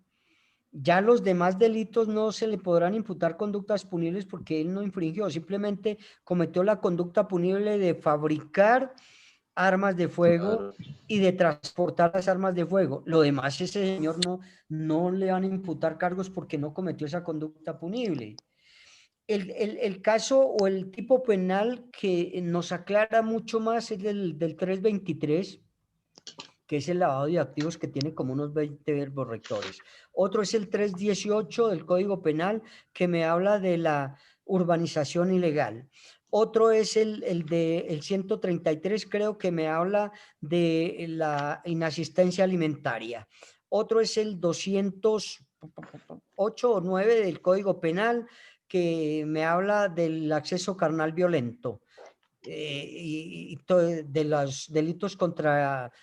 Ya los demás delitos no se le podrán imputar conductas punibles porque él no infringió, simplemente cometió la conducta punible de fabricar armas de fuego Claro. y de transportar las armas de fuego. Lo demás, ese señor no le van a imputar cargos porque no cometió esa conducta punible. El caso o el tipo penal que nos aclara mucho más es del 323, que es el lavado de activos, que tiene como unos 20 verbos rectores. Otro es el 318 del Código Penal, que me habla de la urbanización ilegal. Otro es el 133, creo que me habla de la inasistencia alimentaria. Otro es el 208 o 9 del Código Penal, que me habla del acceso carnal violento. De los delitos contra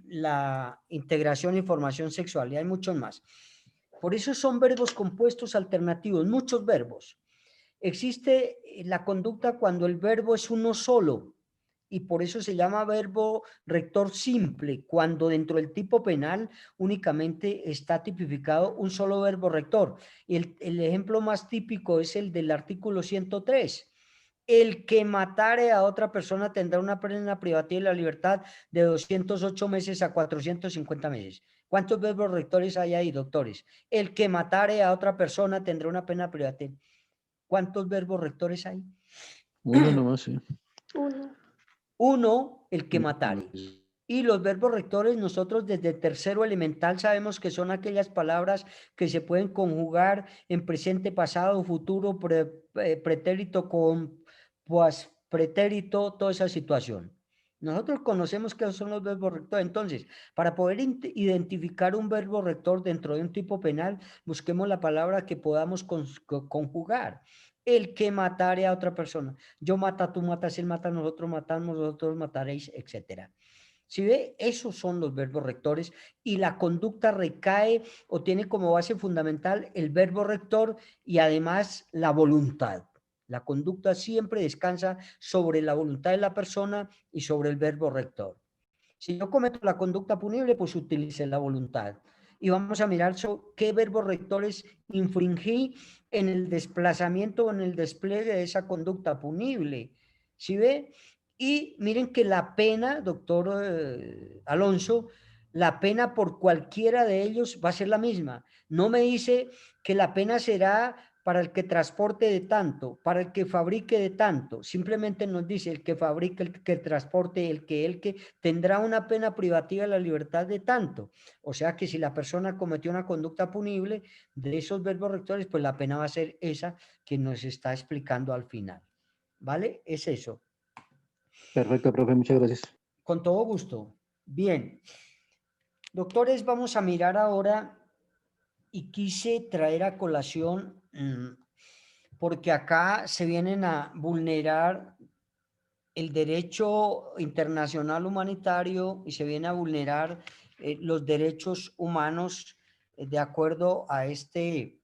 la integración y formación sexual, y hay muchos más. Por eso son verbos compuestos alternativos, muchos verbos. Existe la conducta cuando el verbo es uno solo, y por eso se llama verbo rector simple, cuando dentro del tipo penal únicamente está tipificado un solo verbo rector. El ejemplo más típico es el del artículo 103. El que matare a otra persona tendrá una pena privativa de la libertad de 208 meses a 450 meses. ¿Cuántos verbos rectores hay ahí, doctores? El que matare a otra persona tendrá una pena privativa. ¿Cuántos verbos rectores hay? Uno nomás, sí. Uno, el que matare. Y los verbos rectores, nosotros desde tercero elemental sabemos que son aquellas palabras que se pueden conjugar en presente, pasado, futuro, pretérito con pretérito, toda esa situación. Nosotros conocemos qué son los verbos rectores. Entonces, para poder identificar un verbo rector dentro de un tipo penal, busquemos la palabra que podamos conjugar. El que matare a otra persona. Yo mata, tú matas, él mata, nosotros matamos, vosotros mataréis, etcétera. Si ve, esos son los verbos rectores y la conducta recae o tiene como base fundamental el verbo rector y además la voluntad. La conducta siempre descansa sobre la voluntad de la persona y sobre el verbo rector. Si yo cometo la conducta punible, pues utilice la voluntad. Y vamos a mirar qué verbos rectores infringí en el desplazamiento o en el despliegue de esa conducta punible. ¿Sí ve? Y miren que la pena, doctor Alonso, la pena por cualquiera de ellos va a ser la misma. No me dice que la pena será para el que transporte de tanto, para el que fabrique de tanto. Simplemente nos dice el que fabrique, el que transporte, el que tendrá una pena privativa de la libertad de tanto. O sea que si la persona cometió una conducta punible de esos verbos rectores, pues la pena va a ser esa que nos está explicando al final. ¿Vale? Es eso. Perfecto, profe, muchas gracias. Con todo gusto. Bien. Doctores, vamos a mirar ahora y quise traer a colación porque acá se vienen a vulnerar el derecho internacional humanitario y se viene a vulnerar los derechos humanos de acuerdo a este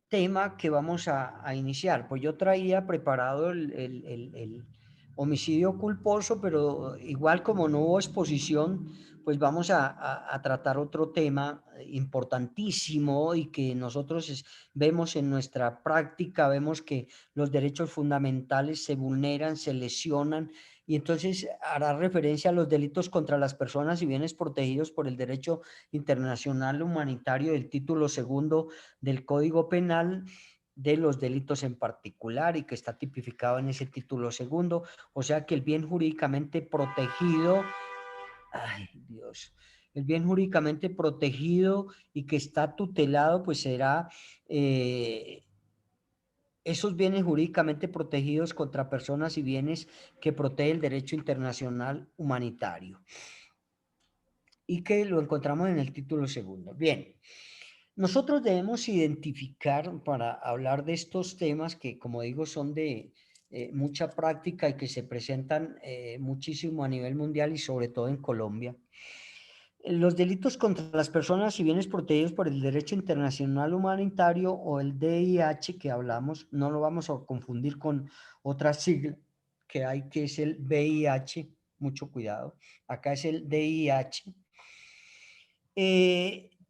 tema que vamos a iniciar. Pues yo traía preparado el homicidio culposo, pero igual como no hubo exposición, pues vamos a tratar otro tema importantísimo y que nosotros vemos en nuestra práctica, vemos que los derechos fundamentales se vulneran, se lesionan, y entonces hará referencia a los delitos contra las personas y bienes protegidos por el derecho internacional humanitario del título segundo del Código Penal, de los delitos en particular, y que está tipificado en ese título segundo. O sea que el bien jurídicamente protegido, ay Dios, el bien jurídicamente protegido y que está tutelado, pues será esos bienes jurídicamente protegidos contra personas y bienes que protege el derecho internacional humanitario, y que lo encontramos en el título segundo. Bien. Nosotros debemos identificar, para hablar de estos temas que, como digo, son de mucha práctica y que se presentan muchísimo a nivel mundial y sobre todo en Colombia. Los delitos contra las personas y bienes protegidos por el derecho internacional humanitario o el DIH que hablamos, no lo vamos a confundir con otra sigla que hay que es el VIH, mucho cuidado, acá es el DIH.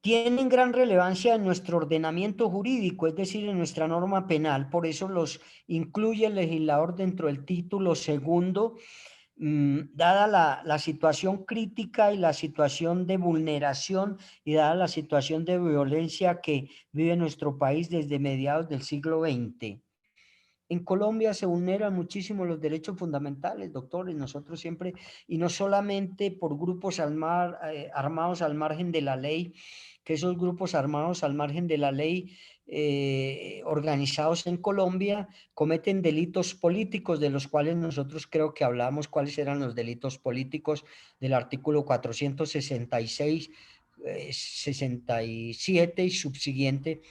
Tienen gran relevancia en nuestro ordenamiento jurídico, es decir, en nuestra norma penal, por eso los incluye el legislador dentro del título segundo, dada la situación crítica y la situación de vulneración y dada la situación de violencia que vive nuestro país desde mediados del siglo XX. En Colombia se vulneran muchísimo los derechos fundamentales, doctores, nosotros siempre, y no solamente por grupos armados al margen de la ley, que esos grupos armados al margen de la ley organizados en Colombia cometen delitos políticos, de los cuales nosotros creo que hablamos cuáles eran los delitos políticos del artículo 466, 67 y subsiguiente,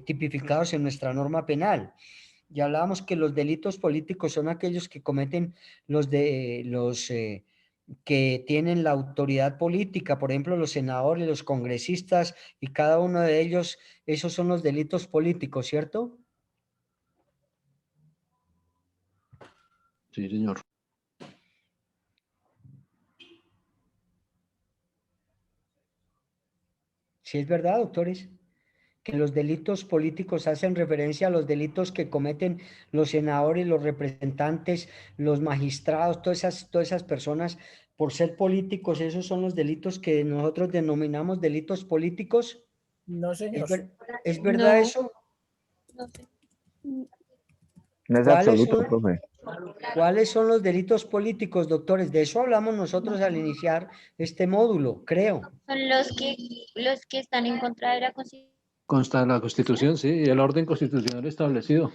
tipificados en nuestra norma penal. Ya hablábamos que los delitos políticos son aquellos que cometen los que tienen la autoridad política, por ejemplo, los senadores, los congresistas, y cada uno de ellos, esos son los delitos políticos, ¿cierto? Sí, señor. Sí, es verdad, doctores, que los delitos políticos hacen referencia a los delitos que cometen los senadores, los representantes, los magistrados, todas esas personas, por ser políticos, esos son los delitos que nosotros denominamos delitos políticos. No, señor. ¿Es verdad eso? No sé. No es absoluto, profe. ¿Cuáles son los delitos políticos, doctores? De eso hablamos nosotros al iniciar este módulo, creo. Son los que están en contra de la Constitución. Consta en la Constitución, sí, y el orden constitucional establecido.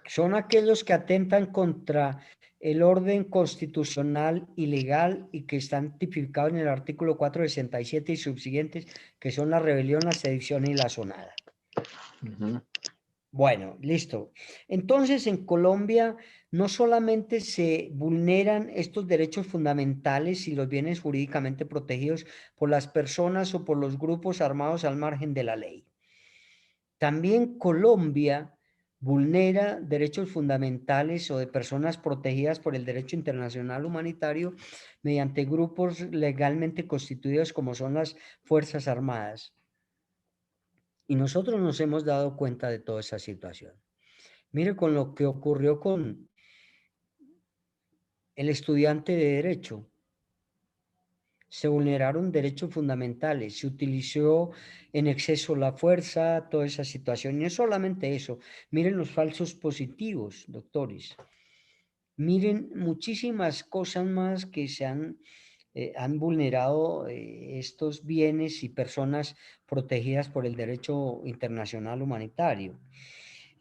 Son aquellos que atentan contra el orden constitucional y legal y que están tipificados en el artículo 467 y subsiguientes, que son la rebelión, la sedición y la sonada. Bueno, listo. Entonces, en Colombia no solamente se vulneran estos derechos fundamentales y los bienes jurídicamente protegidos por las personas o por los grupos armados al margen de la ley. También Colombia vulnera derechos fundamentales o de personas protegidas por el derecho internacional humanitario mediante grupos legalmente constituidos como son las Fuerzas Armadas. Y nosotros nos hemos dado cuenta de toda esa situación. Mire con lo que ocurrió con el estudiante de Derecho. Se vulneraron derechos fundamentales, se utilizó en exceso la fuerza, toda esa situación. Y no solamente eso, miren los falsos positivos, doctores. Miren muchísimas cosas más que se han vulnerado estos bienes y personas protegidas por el derecho internacional humanitario.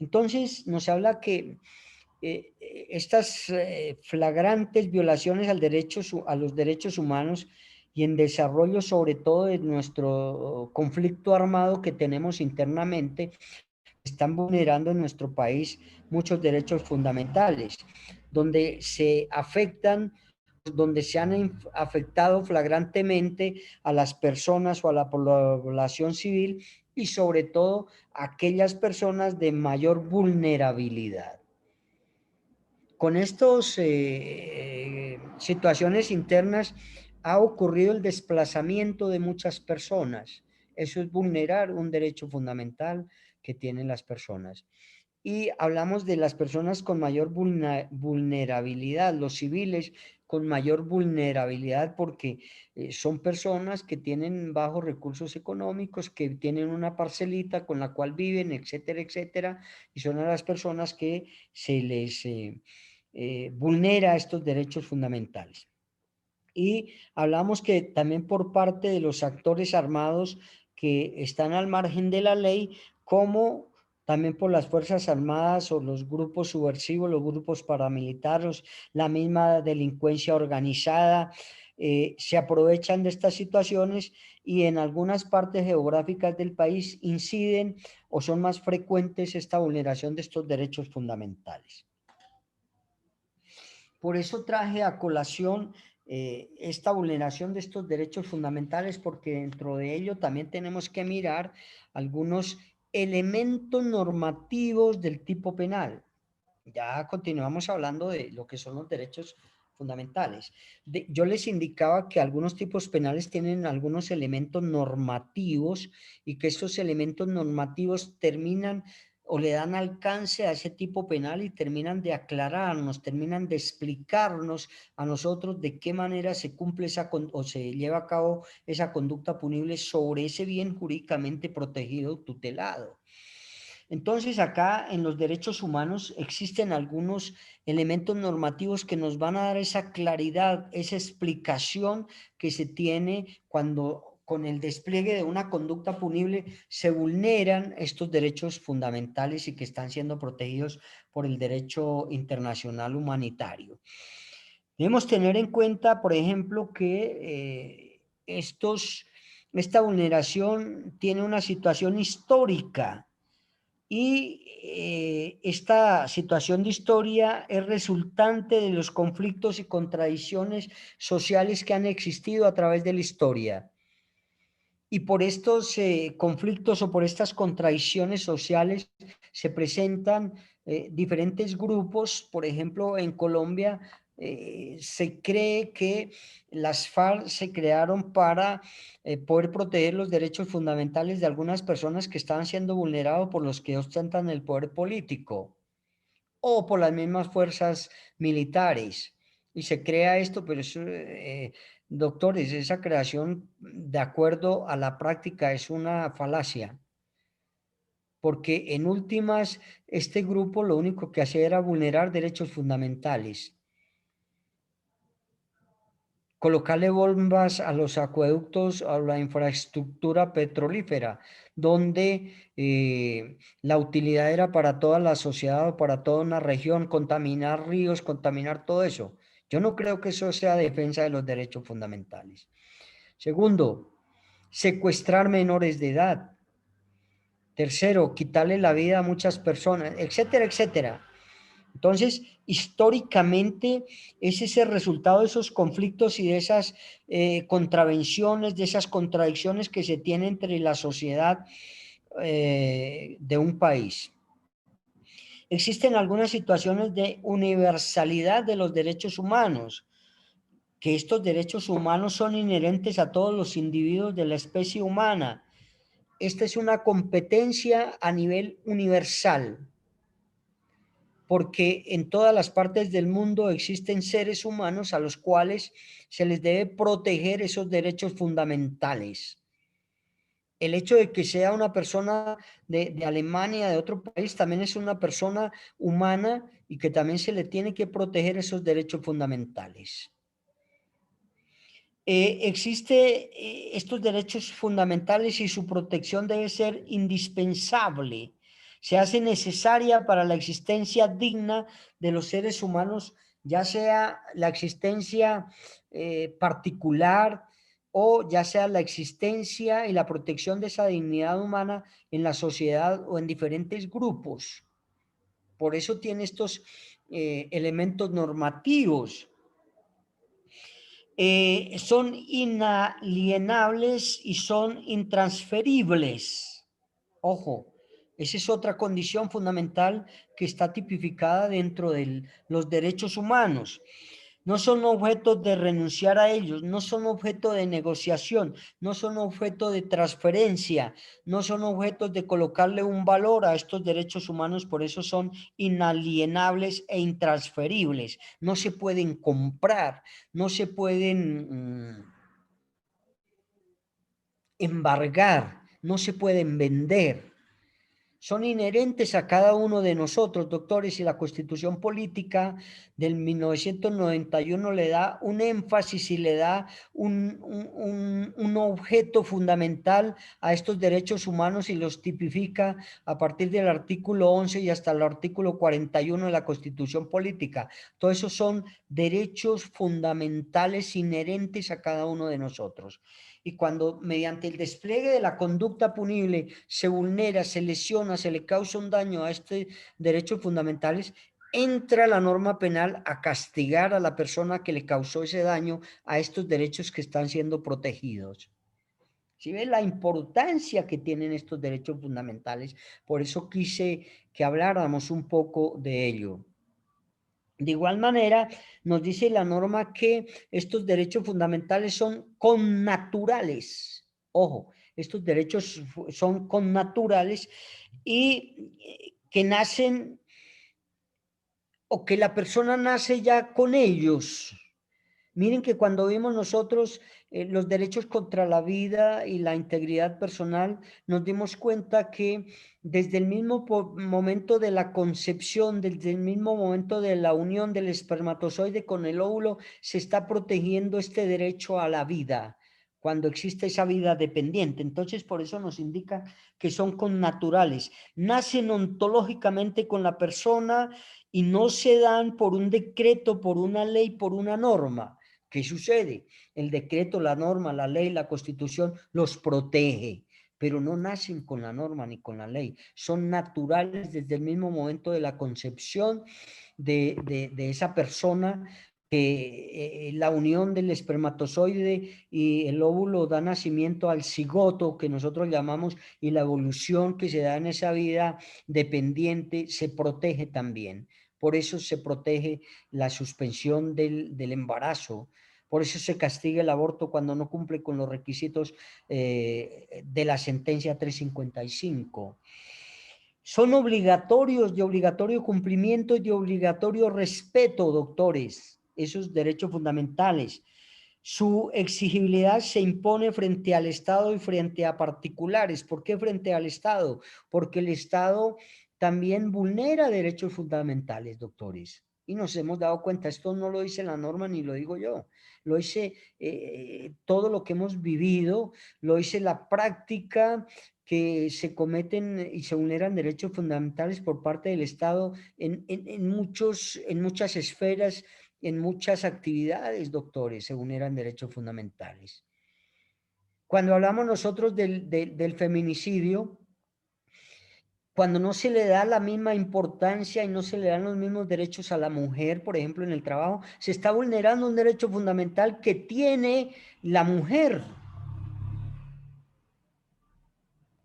Entonces, nos habla que estas flagrantes violaciones a los derechos humanos y en desarrollo sobre todo de nuestro conflicto armado que tenemos internamente, están vulnerando en nuestro país muchos derechos fundamentales, donde se afectan, donde se han afectado flagrantemente a las personas o a la población civil y sobre todo a aquellas personas de mayor vulnerabilidad. Con estas situaciones internas ha ocurrido el desplazamiento de muchas personas. Eso es vulnerar un derecho fundamental que tienen las personas. Y hablamos de las personas con mayor vulnerabilidad, los civiles con mayor vulnerabilidad porque son personas que tienen bajos recursos económicos, que tienen una parcelita con la cual viven, etcétera, etcétera, y son a las personas que se les vulnera estos derechos fundamentales. Y hablamos que también por parte de los actores armados que están al margen de la ley, como también por las Fuerzas Armadas o los grupos subversivos, los grupos paramilitares, la misma delincuencia organizada, se aprovechan de estas situaciones y en algunas partes geográficas del país inciden o son más frecuentes esta vulneración de estos derechos fundamentales. Por eso traje a colación esta vulneración de estos derechos fundamentales, porque dentro de ello también tenemos que mirar algunos elementos normativos del tipo penal. Ya continuamos hablando de lo que son los derechos fundamentales. Yo les indicaba que algunos tipos penales tienen algunos elementos normativos y que estos elementos normativos terminan o le dan alcance a ese tipo penal y terminan de aclararnos, terminan de explicarnos a nosotros de qué manera se cumple o se lleva a cabo esa conducta punible sobre ese bien jurídicamente protegido, tutelado. Entonces, acá en los derechos humanos existen algunos elementos normativos que nos van a dar esa claridad, esa explicación que se tiene cuando con el despliegue de una conducta punible se vulneran estos derechos fundamentales y que están siendo protegidos por el derecho internacional humanitario. Debemos tener en cuenta, por ejemplo, que esta vulneración tiene una situación histórica. Y esta situación de historia es resultante de los conflictos y contradicciones sociales que han existido a través de la historia. Y por estos conflictos o por estas contradicciones sociales se presentan diferentes grupos. Por ejemplo, en Colombia se cree que las FARC se crearon para poder proteger los derechos fundamentales de algunas personas que estaban siendo vulnerados por los que ostentan el poder político o por las mismas fuerzas militares. Y se crea esto, pero eso, doctores, esa creación de acuerdo a la práctica es una falacia. Porque en últimas, este grupo lo único que hacía era vulnerar derechos fundamentales. Colocarle bombas a los acueductos, a la infraestructura petrolífera, donde la utilidad era para toda la sociedad o para toda una región, contaminar ríos, contaminar todo eso. Yo no creo que eso sea defensa de los derechos fundamentales. Segundo, secuestrar menores de edad. Tercero, quitarle la vida a muchas personas, etcétera, etcétera. Entonces, históricamente es ese resultado de esos conflictos y de esas contravenciones, de esas contradicciones que se tienen entre la sociedad de un país. Existen algunas situaciones de universalidad de los derechos humanos, que estos derechos humanos son inherentes a todos los individuos de la especie humana. Esta es una competencia a nivel universal, porque en todas las partes del mundo existen seres humanos a los cuales se les debe proteger esos derechos fundamentales. El hecho de que sea una persona de Alemania, de otro país, también es una persona humana y que también se le tiene que proteger esos derechos fundamentales. Estos derechos fundamentales y su protección debe ser indispensable. Se hace necesaria para la existencia digna de los seres humanos, ya sea la existencia particular o ya sea la existencia y la protección de esa dignidad humana en la sociedad o en diferentes grupos. Por eso tiene estos elementos normativos. Son inalienables y son intransferibles. Ojo, esa es otra condición fundamental que está tipificada dentro de los derechos humanos. No son objetos de renunciar a ellos, no son objeto de negociación, no son objeto de transferencia, no son objetos de colocarle un valor a estos derechos humanos, por eso son inalienables e intransferibles. No se pueden comprar, no se pueden embargar, no se pueden vender. Son inherentes a cada uno de nosotros, doctores, y la Constitución Política del 1991 le da un énfasis y le da un objeto fundamental a estos derechos humanos y los tipifica a partir del artículo 11 y hasta el artículo 41 de la Constitución Política. Todos esos son derechos fundamentales inherentes a cada uno de nosotros. Y cuando mediante el despliegue de la conducta punible se vulnera, se lesiona, se le causa un daño a estos derechos fundamentales, entra la norma penal a castigar a la persona que le causó ese daño a estos derechos que están siendo protegidos. ¿Sí ve la importancia que tienen estos derechos fundamentales? Por eso quise que habláramos un poco de ello. De igual manera, nos dice la norma que estos derechos fundamentales son connaturales. Ojo, estos derechos son connaturales y que nacen o que la persona nace ya con ellos. Miren que cuando vimos nosotros los derechos contra la vida y la integridad personal, nos dimos cuenta que desde el mismo momento de la concepción, desde el mismo momento de la unión del espermatozoide con el óvulo, se está protegiendo este derecho a la vida, cuando existe esa vida dependiente. Entonces, por eso nos indica que son connaturales, nacen ontológicamente con la persona y no se dan por un decreto, por una ley, por una norma. ¿Qué sucede? El decreto, la norma, la ley, la constitución los protege, pero no nacen con la norma ni con la ley. Son naturales desde el mismo momento de la concepción de esa persona, que la unión del espermatozoide y el óvulo da nacimiento al cigoto, que nosotros llamamos, y la evolución que se da en esa vida dependiente se protege también. Por eso se protege la suspensión del embarazo. Por eso se castiga el aborto cuando no cumple con los requisitos de la sentencia 355. Son obligatorios, de obligatorio cumplimiento y de obligatorio respeto, doctores, esos derechos fundamentales. Su exigibilidad se impone frente al Estado y frente a particulares. ¿Por qué frente al Estado? Porque el Estado también vulnera derechos fundamentales, doctores. Y nos hemos dado cuenta, esto no lo dice la norma ni lo digo yo, lo dice todo lo que hemos vivido, lo dice la práctica, que se cometen y se vulneran derechos fundamentales por parte del Estado en muchas esferas, en muchas actividades, doctores, se vulneran derechos fundamentales. Cuando hablamos nosotros del feminicidio, cuando no se le da la misma importancia y no se le dan los mismos derechos a la mujer, por ejemplo, en el trabajo, se está vulnerando un derecho fundamental que tiene la mujer.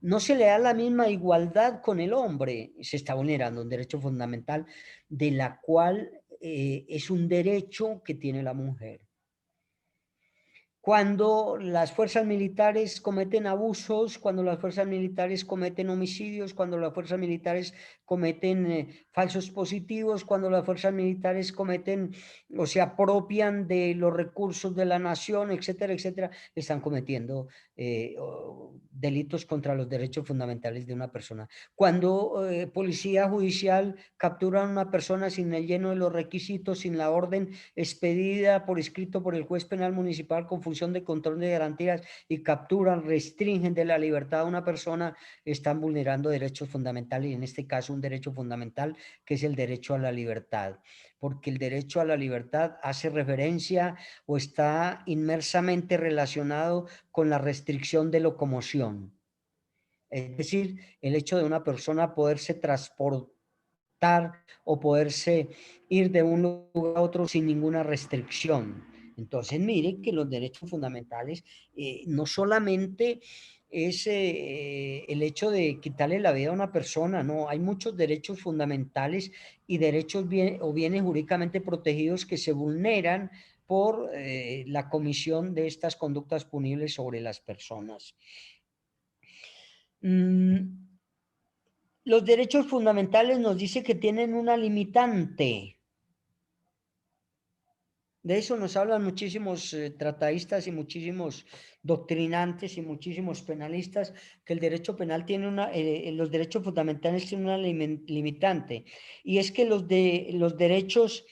No se le da la misma igualdad con el hombre, se está vulnerando un derecho fundamental de la cual es un derecho que tiene la mujer. Cuando las fuerzas militares cometen abusos, cuando las fuerzas militares cometen homicidios, cuando las fuerzas militares cometen falsos positivos, cuando las fuerzas militares cometen o se apropian de los recursos de la nación, etcétera, etcétera, están cometiendo delitos contra los derechos fundamentales de una persona. Cuando policía judicial captura a una persona sin el lleno de los requisitos, sin la orden expedida por escrito por el juez penal municipal con función de control de garantías y capturan, restringen de la libertad a una persona, están vulnerando derechos fundamentales y en este caso un derecho fundamental que es el derecho a la libertad, porque el derecho a la libertad hace referencia o está inmersamente relacionado con la restricción de locomoción. Es decir, el hecho de una persona poderse transportar o poderse ir de un lugar a otro sin ninguna restricción. Entonces, mire que los derechos fundamentales no solamente es el hecho de quitarle la vida a una persona, no, hay muchos derechos fundamentales y derechos o bienes jurídicamente protegidos que se vulneran por la comisión de estas conductas punibles sobre las personas. Los derechos fundamentales nos dice que tienen una limitante. De eso nos hablan muchísimos tratadistas y muchísimos doctrinantes y muchísimos penalistas, que el derecho penal tiene los derechos fundamentales tienen una limitante. Y es que los derechos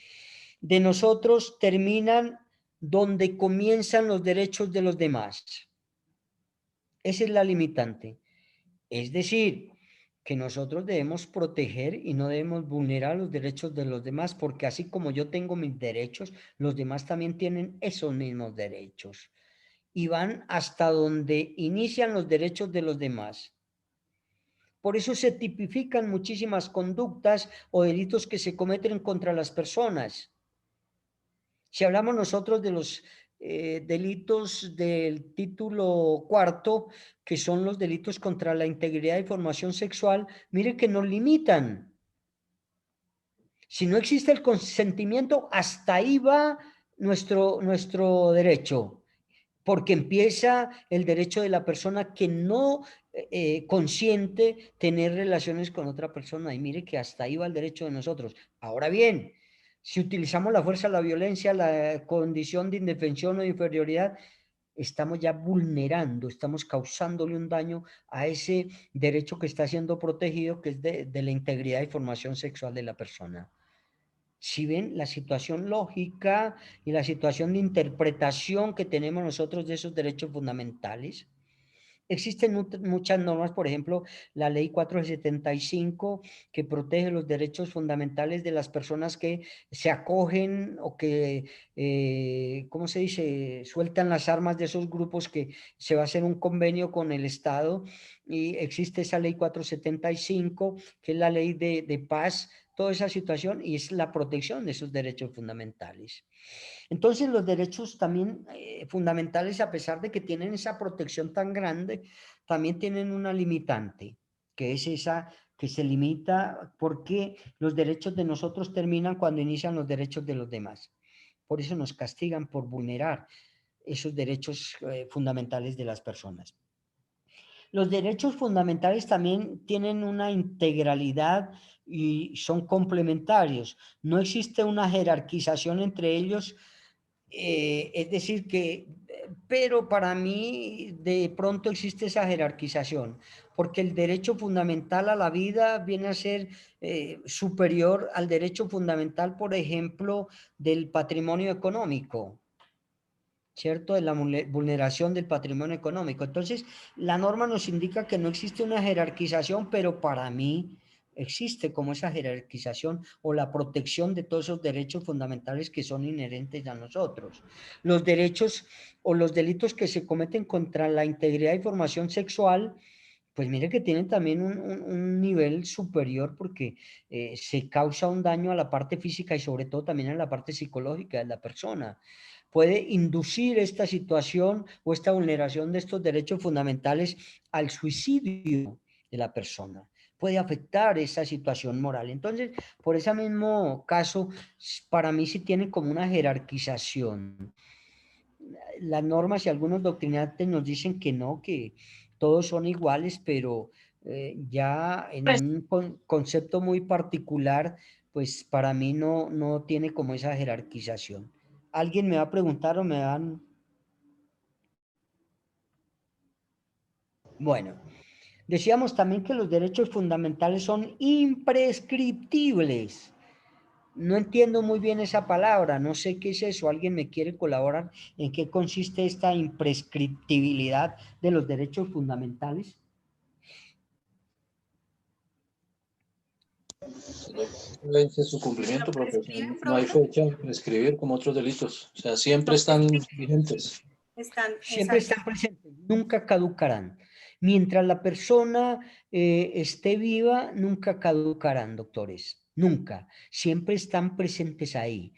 de nosotros terminan donde comienzan los derechos de los demás. Esa es la limitante. Es decir, que nosotros debemos proteger y no debemos vulnerar los derechos de los demás, porque así como yo tengo mis derechos, los demás también tienen esos mismos derechos y van hasta donde inician los derechos de los demás. Por eso se tipifican muchísimas conductas o delitos que se cometen contra las personas. Si hablamos nosotros de los delitos del título cuarto, que son los delitos contra la integridad y formación sexual, mire que nos limitan. Si no existe el consentimiento, hasta ahí va nuestro derecho, porque empieza el derecho de la persona que no consiente tener relaciones con otra persona, y mire que hasta ahí va el derecho de nosotros. Ahora bien, si utilizamos la fuerza, la violencia, la condición de indefensión o de inferioridad, estamos ya vulnerando, estamos causándole un daño a ese derecho que está siendo protegido, que es de la integridad y formación sexual de la persona. Si ven la situación lógica y la situación de interpretación que tenemos nosotros de esos derechos fundamentales. Existen muchas normas, por ejemplo, la ley 475, que protege los derechos fundamentales de las personas que se acogen o que, ¿cómo se dice?, sueltan las armas de esos grupos, que se va a hacer un convenio con el Estado, y existe esa ley 475, que es la ley de paz, toda esa situación, y es la protección de esos derechos fundamentales. Entonces los derechos también fundamentales, a pesar de que tienen esa protección tan grande, también tienen una limitante, que es esa que se limita porque los derechos de nosotros terminan cuando inician los derechos de los demás. Por eso nos castigan por vulnerar esos derechos fundamentales de las personas. Los derechos fundamentales también tienen una integralidad y son complementarios. No existe una jerarquización entre ellos, es decir que, pero para mí de pronto existe esa jerarquización, porque el derecho fundamental a la vida viene a ser superior al derecho fundamental, por ejemplo, del patrimonio económico, ¿cierto? De la vulneración del patrimonio económico. Entonces, la norma nos indica que no existe una jerarquización, pero para mí existe como esa jerarquización o la protección de todos esos derechos fundamentales que son inherentes a nosotros. Los derechos o los delitos que se cometen contra la integridad y formación sexual, pues mire que tienen también un nivel superior, porque se causa un daño a la parte física y sobre todo también a la parte psicológica de la persona. Puede inducir esta situación o esta vulneración de estos derechos fundamentales al suicidio de la persona. Puede afectar esa situación moral. Entonces, por ese mismo caso, para mí sí tiene como una jerarquización. Las normas y algunos doctrinantes nos dicen que no, que todos son iguales, pero ya en un concepto muy particular, pues para mí no tiene como esa jerarquización. ¿Alguien me va a preguntar o me dan? Bueno, decíamos también que los derechos fundamentales son imprescriptibles. No entiendo muy bien esa palabra, no sé qué es eso. ¿Alguien me quiere colaborar en qué consiste esta imprescriptibilidad de los derechos fundamentales? Vence su cumplimiento, profesor. No hay fecha de prescribir como otros delitos. O sea, siempre están vigentes. Siempre están presentes, nunca caducarán. Mientras la persona esté viva, nunca caducarán, doctores. Nunca. Siempre están presentes ahí.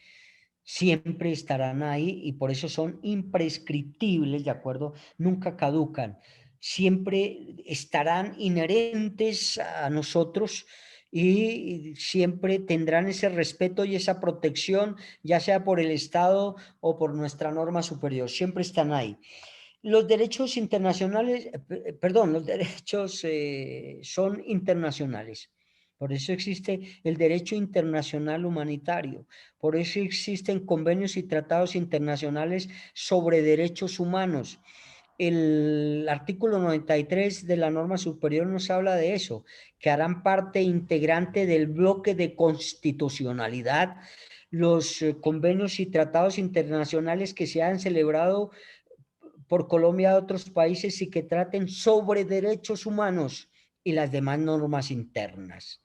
Siempre estarán ahí y por eso son imprescriptibles, ¿de acuerdo? Nunca caducan. Siempre estarán inherentes a nosotros y siempre tendrán ese respeto y esa protección, ya sea por el Estado o por nuestra norma superior. Siempre están ahí. Los derechos internacionales, perdón, los derechos son internacionales. Por eso existe el derecho internacional humanitario. Por eso existen convenios y tratados internacionales sobre derechos humanos. El artículo 93 de la norma superior nos habla de eso, que harán parte integrante del bloque de constitucionalidad los convenios y tratados internacionales que se han celebrado por Colombia a otros países y que traten sobre derechos humanos y las demás normas internas.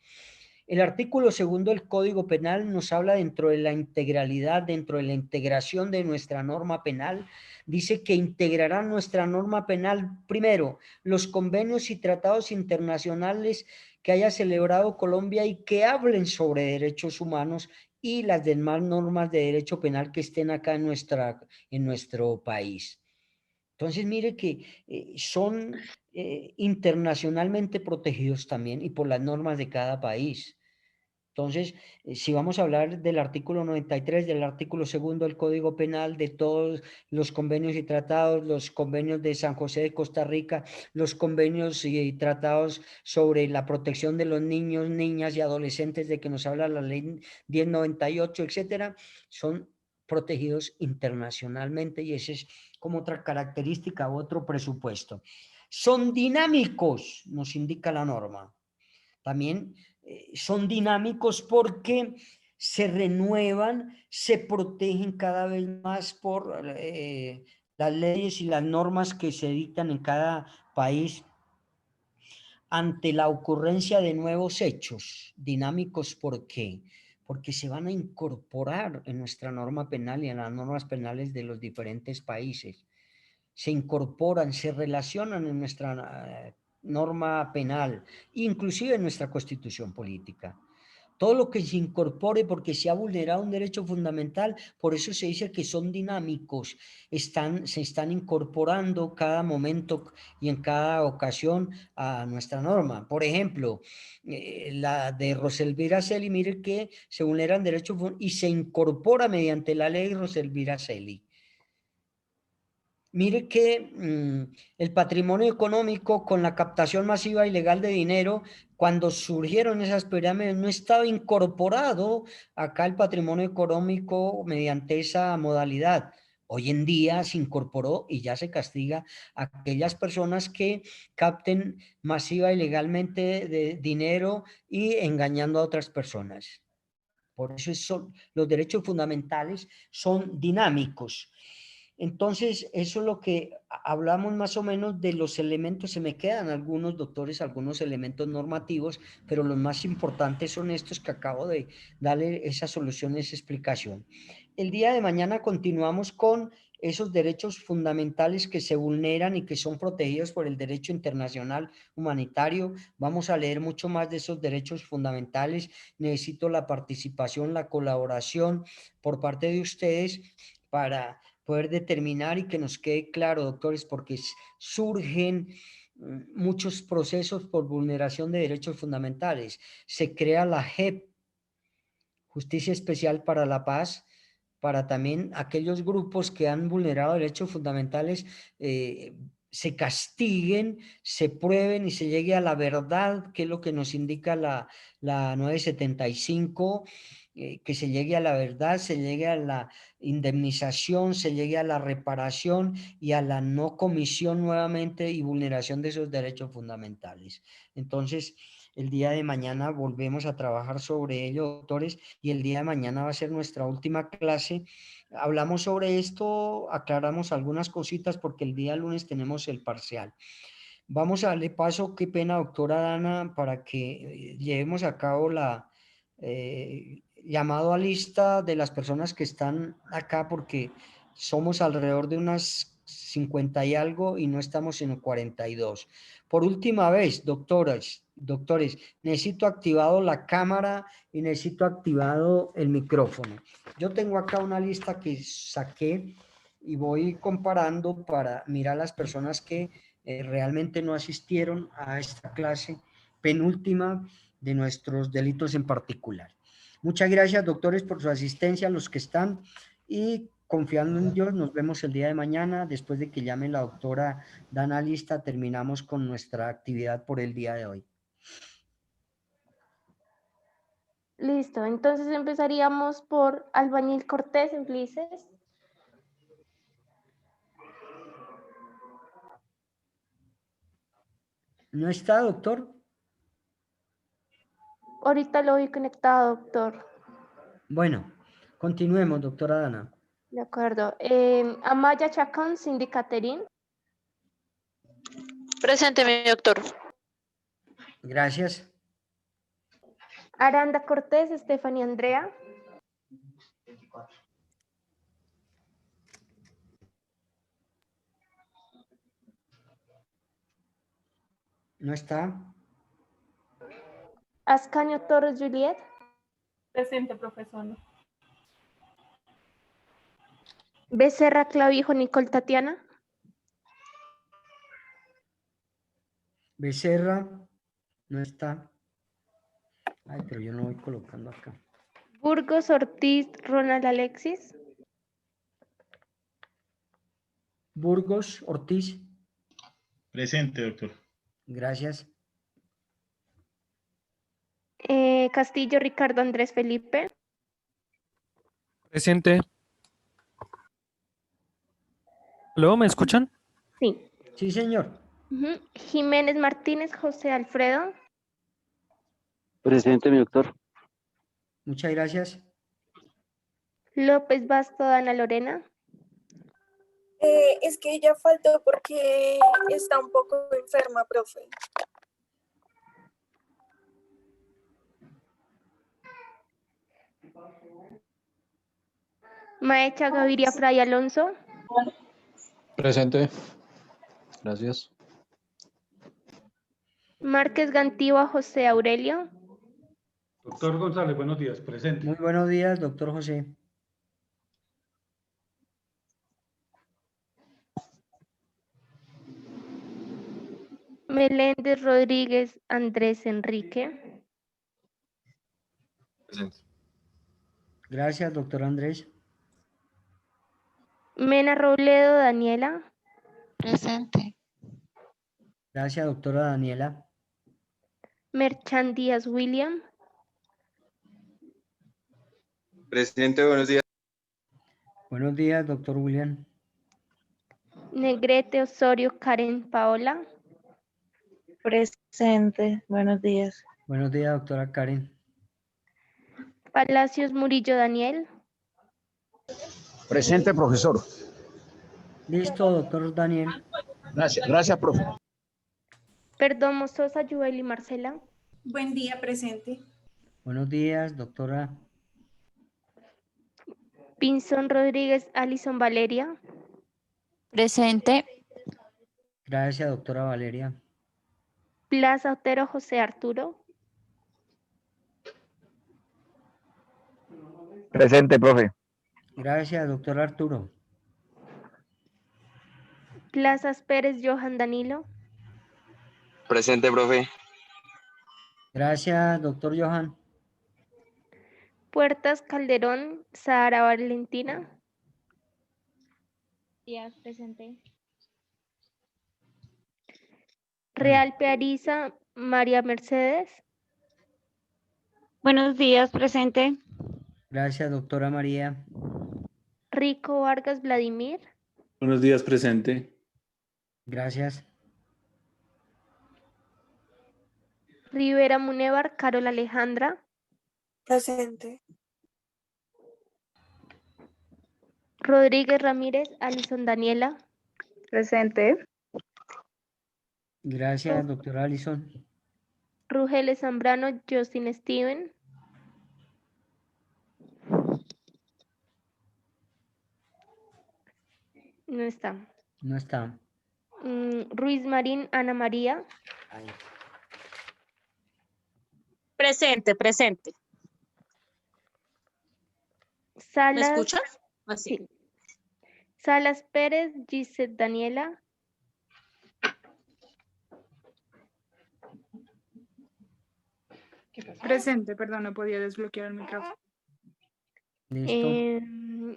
El artículo 2 del Código Penal nos habla dentro de la integralidad, dentro de la integración de nuestra norma penal. Dice que integrará nuestra norma penal, primero, los convenios y tratados internacionales que haya celebrado Colombia y que hablen sobre derechos humanos y las demás normas de derecho penal que estén acá en nuestro país. Entonces, mire que son internacionalmente protegidos también y por las normas de cada país. Entonces, si vamos a hablar del artículo 93, del artículo 2 del Código Penal, de todos los convenios y tratados, los convenios de San José de Costa Rica, los convenios y tratados sobre la protección de los niños, niñas y adolescentes de que nos habla la ley 1098, etcétera, son protegidos internacionalmente y ese es como otra característica u otro presupuesto. Son dinámicos, nos indica la norma. También son dinámicos porque se renuevan, se protegen cada vez más por las leyes y las normas que se dictan en cada país ante la ocurrencia de nuevos hechos. Dinámicos, ¿por qué? Porque se van a incorporar en nuestra norma penal y en las normas penales de los diferentes países. Se incorporan, se relacionan en nuestra norma penal, inclusive en nuestra constitución política. Todo lo que se incorpore porque se ha vulnerado un derecho fundamental, por eso se dice que son dinámicos, se están incorporando cada momento y en cada ocasión a nuestra norma. Por ejemplo, la de Roselvira Celi, mire que se vulneran derechos y se incorpora mediante la ley Roselvira Celi. Mire que el patrimonio económico con la captación masiva ilegal de dinero, cuando surgieron esas pirámides, no estaba incorporado acá el patrimonio económico mediante esa modalidad. Hoy en día se incorporó y ya se castiga a aquellas personas que capten masiva ilegalmente de dinero y engañando a otras personas. Por eso los derechos fundamentales son dinámicos. Entonces, eso es lo que hablamos más o menos de los elementos. Se me quedan algunos, doctores, algunos elementos normativos, pero los más importantes son estos que acabo de darle esa solución, esa explicación. El día de mañana continuamos con esos derechos fundamentales que se vulneran y que son protegidos por el derecho internacional humanitario. Vamos a leer mucho más de esos derechos fundamentales. Necesito la participación, la colaboración por parte de ustedes para poder determinar y que nos quede claro, doctores, porque surgen muchos procesos por vulneración de derechos fundamentales. Se crea la JEP, Justicia Especial para la Paz, para también aquellos grupos que han vulnerado derechos fundamentales, se castiguen, se prueben y se llegue a la verdad, que es lo que nos indica la 975, que se llegue a la verdad, se llegue a la indemnización, se llegue a la reparación y a la no comisión nuevamente y vulneración de esos derechos fundamentales. Entonces, el día de mañana volvemos a trabajar sobre ello, doctores, y el día de mañana va a ser nuestra última clase. Hablamos sobre esto, aclaramos algunas cositas porque el día lunes tenemos el parcial. Vamos a darle paso, qué pena, doctora Dana, para que llevemos a cabo la llamado a lista de las personas que están acá, porque somos alrededor de unas 50 y algo y no estamos en 42. Por última vez, doctores, necesito activado la cámara y necesito activado el micrófono. Yo tengo acá una lista que saqué y voy comparando para mirar las personas que realmente no asistieron a esta clase penúltima de nuestros delitos en particular. Muchas gracias, doctores, por su asistencia, los que están, y confiando en Dios, nos vemos el día de mañana. Después de que llame la doctora Dana lista, terminamos con nuestra actividad por el día de hoy. Listo, entonces empezaríamos por Albañil Cortés, Ulises. ¿No está, doctor? Ahorita lo vi conectado, doctor. Bueno, continuemos, doctora Dana. De acuerdo. Amaya Chacón, Cindy Caterín. Presente, mi doctor. Gracias. Aranda Cortés, Estefanía Andrea. No está. Ascanio Torres Juliet. Presente, profesor. Becerra Clavijo Nicole Tatiana. Becerra. No está. Ay, pero yo no voy colocando acá. Burgos Ortiz Ronald Alexis. Burgos Ortiz. Presente, doctor. Gracias. Castillo Ricardo Andrés Felipe. Presente. ¿Aló? ¿Me escuchan? Sí. Sí, señor. Jiménez Martínez José Alfredo. Presente, mi doctor. Muchas gracias. López Basto Ana Lorena. Es que ella faltó porque está un poco enferma, profe. Maecha Gaviria Fray Alonso. Presente. Gracias. Márquez Gantiva José Aurelio. Doctor González, buenos días. Presente. Muy buenos días, doctor José. Meléndez Rodríguez Andrés Enrique. Presente. Gracias, doctor Andrés. Mena Robledo Daniela. Presente. Gracias, doctora Daniela. Merchan Díaz William. Presente, buenos días. Buenos días, doctor William. Negrete Osorio Karen Paola. Presente, buenos días. Buenos días, doctora Karen. Palacios Murillo Daniel. Presente, profesor. Listo, doctor Daniel. Gracias, profe. Perdomo Sosa Yueli Marcela. Buen día, presente. Buenos días, doctora. Pinzón Rodríguez Alison Valeria. Presente. Gracias, doctora Valeria. Plaza Otero José Arturo. Presente, profe. Gracias, doctor Arturo. Plazas Pérez Johan Danilo. Presente, profe. Gracias, doctor Johan. Puertas Calderón Sahara Valentina. Días, presente. Real Peariza María Mercedes. Buenos días, presente. Gracias, doctora María. Rico Vargas Vladimir. Buenos días, presente. Gracias. Rivera Munevar Carol Alejandra. Presente. Rodríguez Ramírez Alison Daniela. Presente. Gracias, doctora Alison. Rugeles Zambrano Justin Steven. No está. No está. Ruiz Marín Ana María. Ahí. Presente, presente. Salas, ¿Me escuchas? Así. sí. Salas Pérez Gisette Daniela. Presente, perdón, no podía desbloquear el micrófono. Listo.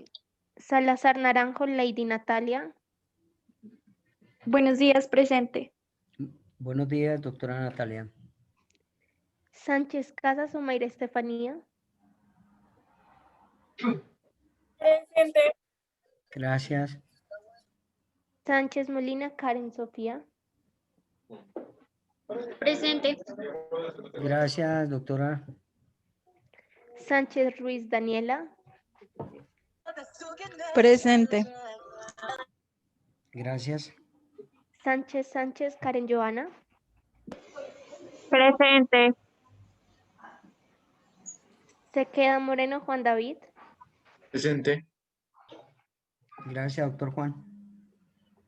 Salazar Naranjo Lady Natalia. Buenos días, presente. Buenos días, doctora Natalia. Sánchez Casas Omaira Estefanía. Presente. Gracias. Sánchez Molina Karen Sofía. Presente. Gracias, doctora. Sánchez Ruiz Daniela. Presente. Gracias. Sánchez Karen Joana. Presente. Sequeda Moreno Juan David. Presente. Gracias, doctor Juan.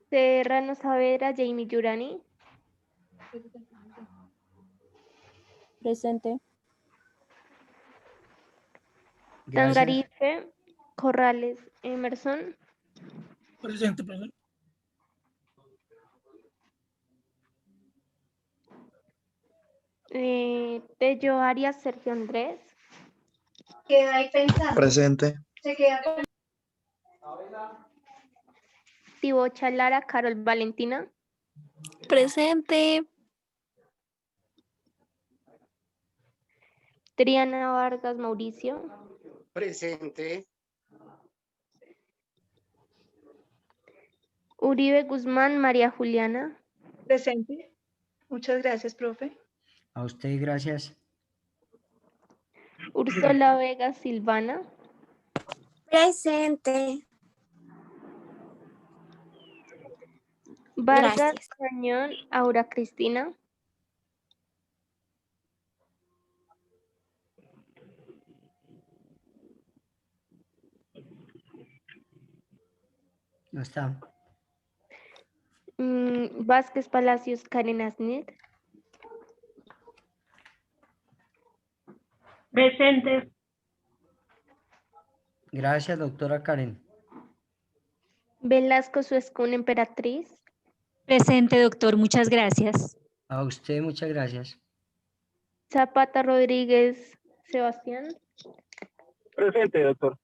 Serrano Saavedra Jamie Yurani. Presente. Gracias. Tangarife Corrales Emerson. Presente, profe. Tello Arias Sergio Andrés. Queda ahí pensando. Presente. Se queda Tibocha Lara Carol Valentina. presente. Triana Vargas Mauricio. Presente. Uribe Guzmán María Juliana. Presente. Muchas gracias, profe. A usted, gracias. Úrsula Vega Silvana. Presente. Vargas Gracias. Cañón Aura Cristina. No está. Vázquez Palacios Karen Asnit. Presente. Gracias, doctora Karen. Velasco Suescún Emperatriz. Presente, doctor, muchas gracias. A usted, muchas gracias. Zapata Rodríguez Sebastián. Presente, doctor.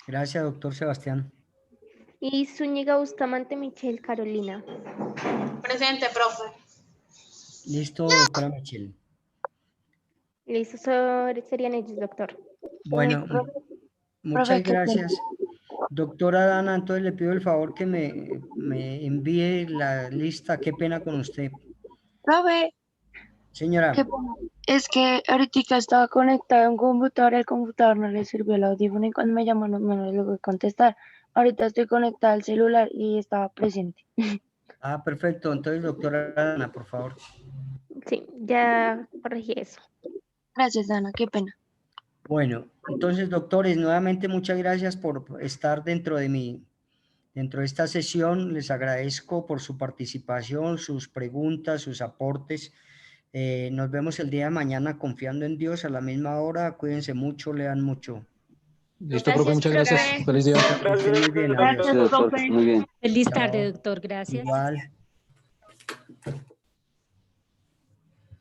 Gracias, doctor Sebastián. Y Zúñiga Bustamante Michelle Carolina. Presente, profe. Listo, doctora Michelle. Listo, serían ellos, doctor. Bueno, muchas gracias. Doctora Dana, entonces le pido el favor que me envíe la lista. Qué pena con usted. Profe, Señora, es que ahorita estaba conectado a un computador, el computador no le sirvió el audífono y cuando me llamó no le logré contestar. Ahorita estoy conectada al celular y estaba presente. perfecto. Entonces, doctora Dana, por favor. Sí, ya corregí eso. Gracias, Dana, qué pena. Bueno, entonces, doctores, nuevamente muchas gracias por estar dentro de esta sesión. Les agradezco por su participación, sus preguntas, sus aportes. Nos vemos el día de mañana confiando en Dios a la misma hora. Cuídense mucho, lean mucho. Listo, profe, muchas gracias. Feliz día. Que estén muy bien, adiós. Muy bien. Feliz Chao. tarde, doctor, gracias. Igual.